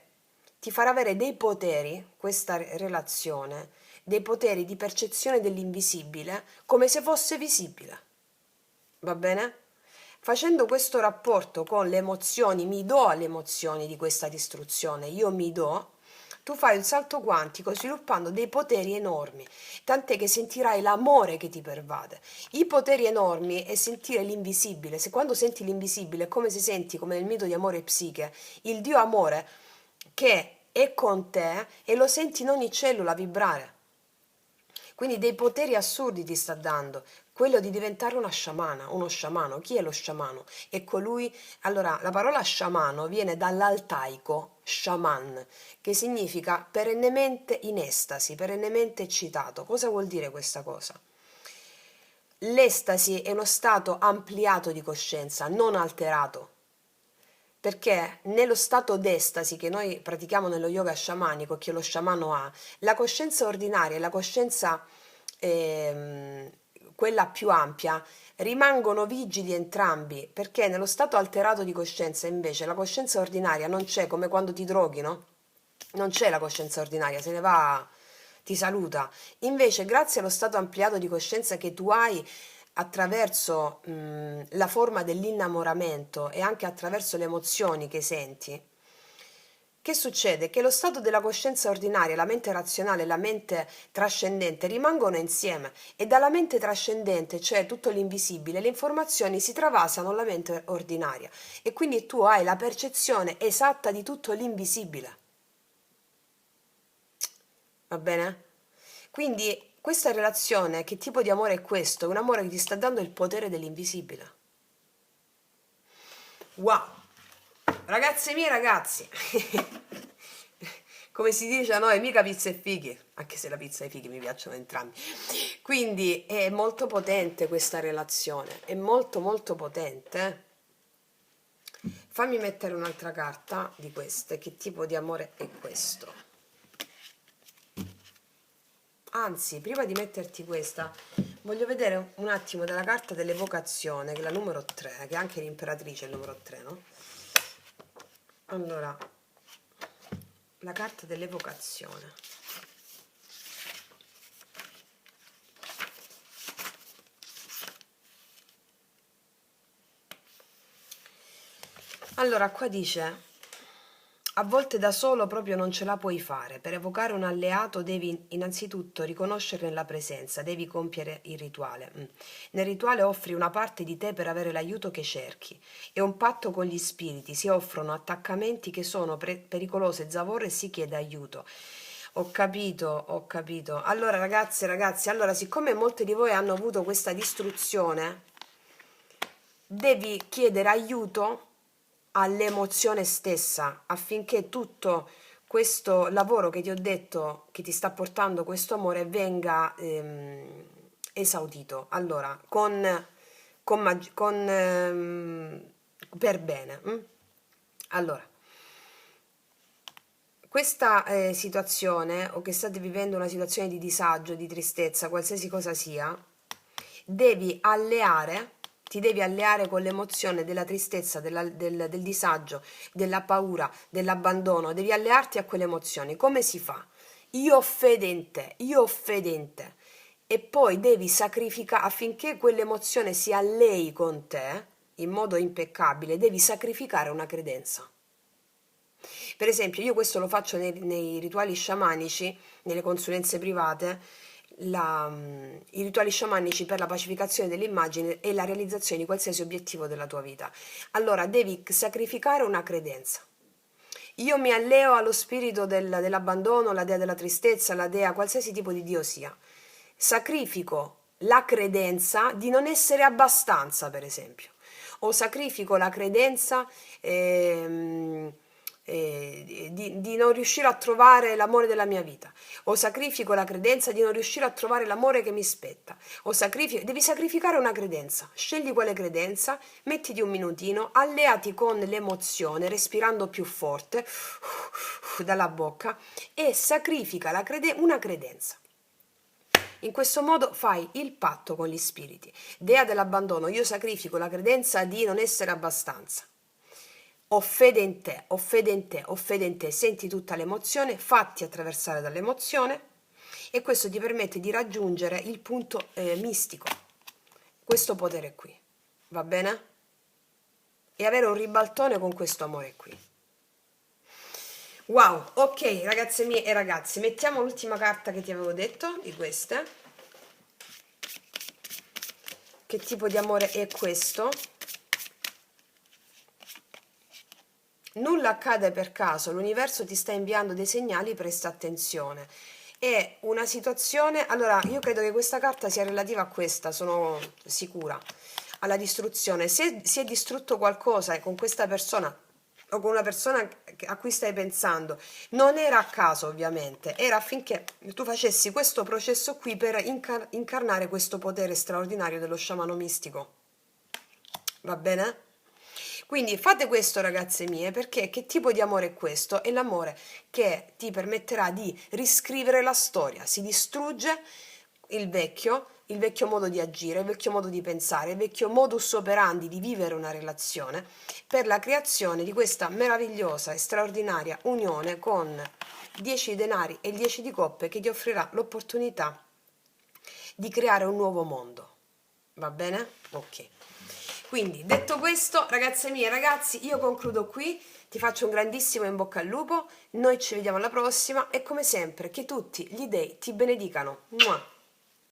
ti farà avere dei poteri, questa relazione, dei poteri di percezione dell'invisibile come se fosse visibile. Va bene? Facendo questo rapporto con le emozioni, mi do alle emozioni di questa distruzione, io mi do, tu fai il salto quantico sviluppando dei poteri enormi, tant'è che sentirai l'amore che ti pervade. I poteri enormi è sentire l'invisibile. Se quando senti l'invisibile è come se senti, come nel mito di Amore e Psiche, il Dio amore che è con te e lo senti in ogni cellula vibrare. Quindi dei poteri assurdi ti sta dando, quello di diventare una sciamana, uno sciamano. Chi è lo sciamano? È colui, allora la parola sciamano viene dall'altaico shaman, che significa perennemente in estasi, perennemente eccitato. Cosa vuol dire questa cosa? L'estasi è uno stato ampliato di coscienza, non alterato. Perché nello stato d'estasi che noi pratichiamo nello yoga sciamanico, che lo sciamano ha, la coscienza ordinaria e la coscienza, ehm, quella più ampia, rimangono vigili entrambi, perché nello stato alterato di coscienza invece la coscienza ordinaria non c'è, come quando ti droghi, no? Non c'è la coscienza ordinaria, se ne va, ti saluta. Invece, grazie allo stato ampliato di coscienza che tu hai attraverso la forma dell'innamoramento e anche attraverso le emozioni che senti, che succede? Che lo stato della coscienza ordinaria, la mente razionale e la mente trascendente rimangono insieme e dalla mente trascendente, cioè tutto l'invisibile, le informazioni si travasano alla mente ordinaria e quindi tu hai la percezione esatta di tutto l'invisibile. Va bene? Quindi questa relazione, che tipo di amore è questo? Un amore che ti sta dando il potere dell'invisibile. Wow! Ragazze mie, ragazzi, come si dice a noi, mica pizza e fighi, anche se la pizza e i fighi mi piacciono entrambi. Quindi è molto potente questa relazione, è molto molto potente. Fammi mettere un'altra carta di queste, che tipo di amore è questo? Anzi, prima di metterti questa, voglio vedere un attimo dalla carta dell'evocazione, che è la numero 3, che è anche l'imperatrice, il numero 3, no? Allora, la carta dell'evocazione. Allora, qua dice, a volte da solo proprio non ce la puoi fare. Per evocare un alleato devi innanzitutto riconoscerne la presenza, devi compiere il rituale. Nel rituale offri una parte di te per avere l'aiuto che cerchi. È un patto con gli spiriti, si offrono attaccamenti che sono pericolose zavorre e si chiede aiuto. Ho capito, ho capito. Allora, ragazze e ragazzi, allora, siccome molti di voi hanno avuto questa distruzione, devi chiedere aiuto all'emozione stessa affinché tutto questo lavoro che ti ho detto che ti sta portando questo amore venga esaudito. Allora, per bene. Allora, questa situazione o che state vivendo una situazione di disagio, di tristezza, qualsiasi cosa sia, devi alleare, ti devi alleare con l'emozione della tristezza, del disagio, della paura, dell'abbandono, devi allearti a quelle emozioni. Come si fa? Io ho fede in te, io ho fede in te. e poi devi sacrificare, affinché quell'emozione si allei con te in modo impeccabile, devi sacrificare una credenza. Per esempio, io questo lo faccio nei rituali sciamanici, nelle consulenze private, i rituali sciamanici per la pacificazione dell'immagine e la realizzazione di qualsiasi obiettivo della tua vita. Allora, devi sacrificare una credenza. Io mi alleo allo spirito dell'abbandono, la dea della tristezza, la dea, qualsiasi tipo di dio sia. Sacrifico la credenza di non essere abbastanza, per esempio. O sacrifico la credenza di non riuscire a trovare l'amore della mia vita. O sacrifico la credenza di non riuscire a trovare l'amore che mi spetta. Devi sacrificare una credenza. Scegli quale credenza, mettiti un minutino, alleati con l'emozione, respirando più forte dalla bocca e sacrifica una credenza. In questo modo fai il patto con gli spiriti. Dea dell'abbandono, io sacrifico la credenza di non essere abbastanza. Ho fede in te, ho fede in te, ho fede in te. Senti tutta l'emozione, fatti attraversare dall'emozione e questo ti permette di raggiungere il punto mistico, questo potere qui. Va bene? E avere un ribaltone con questo amore qui. Wow, ok ragazze mie e ragazzi, mettiamo l'ultima carta che ti avevo detto di queste. Che tipo di amore è questo? Nulla accade per caso, l'universo ti sta inviando dei segnali, presta attenzione. È una situazione, allora io credo che questa carta sia relativa a questa, sono sicura, alla distruzione. Se si è distrutto qualcosa con questa persona o con una persona a cui stai pensando, non era a caso ovviamente, era affinché tu facessi questo processo qui per incarnare questo potere straordinario dello sciamano mistico. Va bene? Quindi fate questo ragazze mie, perché che tipo di amore è questo? È l'amore che ti permetterà di riscrivere la storia. Si distrugge il vecchio modo di agire, il vecchio modo di pensare, il vecchio modus operandi di vivere una relazione per la creazione di questa meravigliosa e straordinaria unione con 10 denari e il 10 di coppe che ti offrirà l'opportunità di creare un nuovo mondo. Va bene? Ok. Quindi, detto questo, ragazze mie e ragazzi, io concludo qui, ti faccio un grandissimo in bocca al lupo, noi ci vediamo alla prossima e come sempre che tutti gli dei ti benedicano. Mua.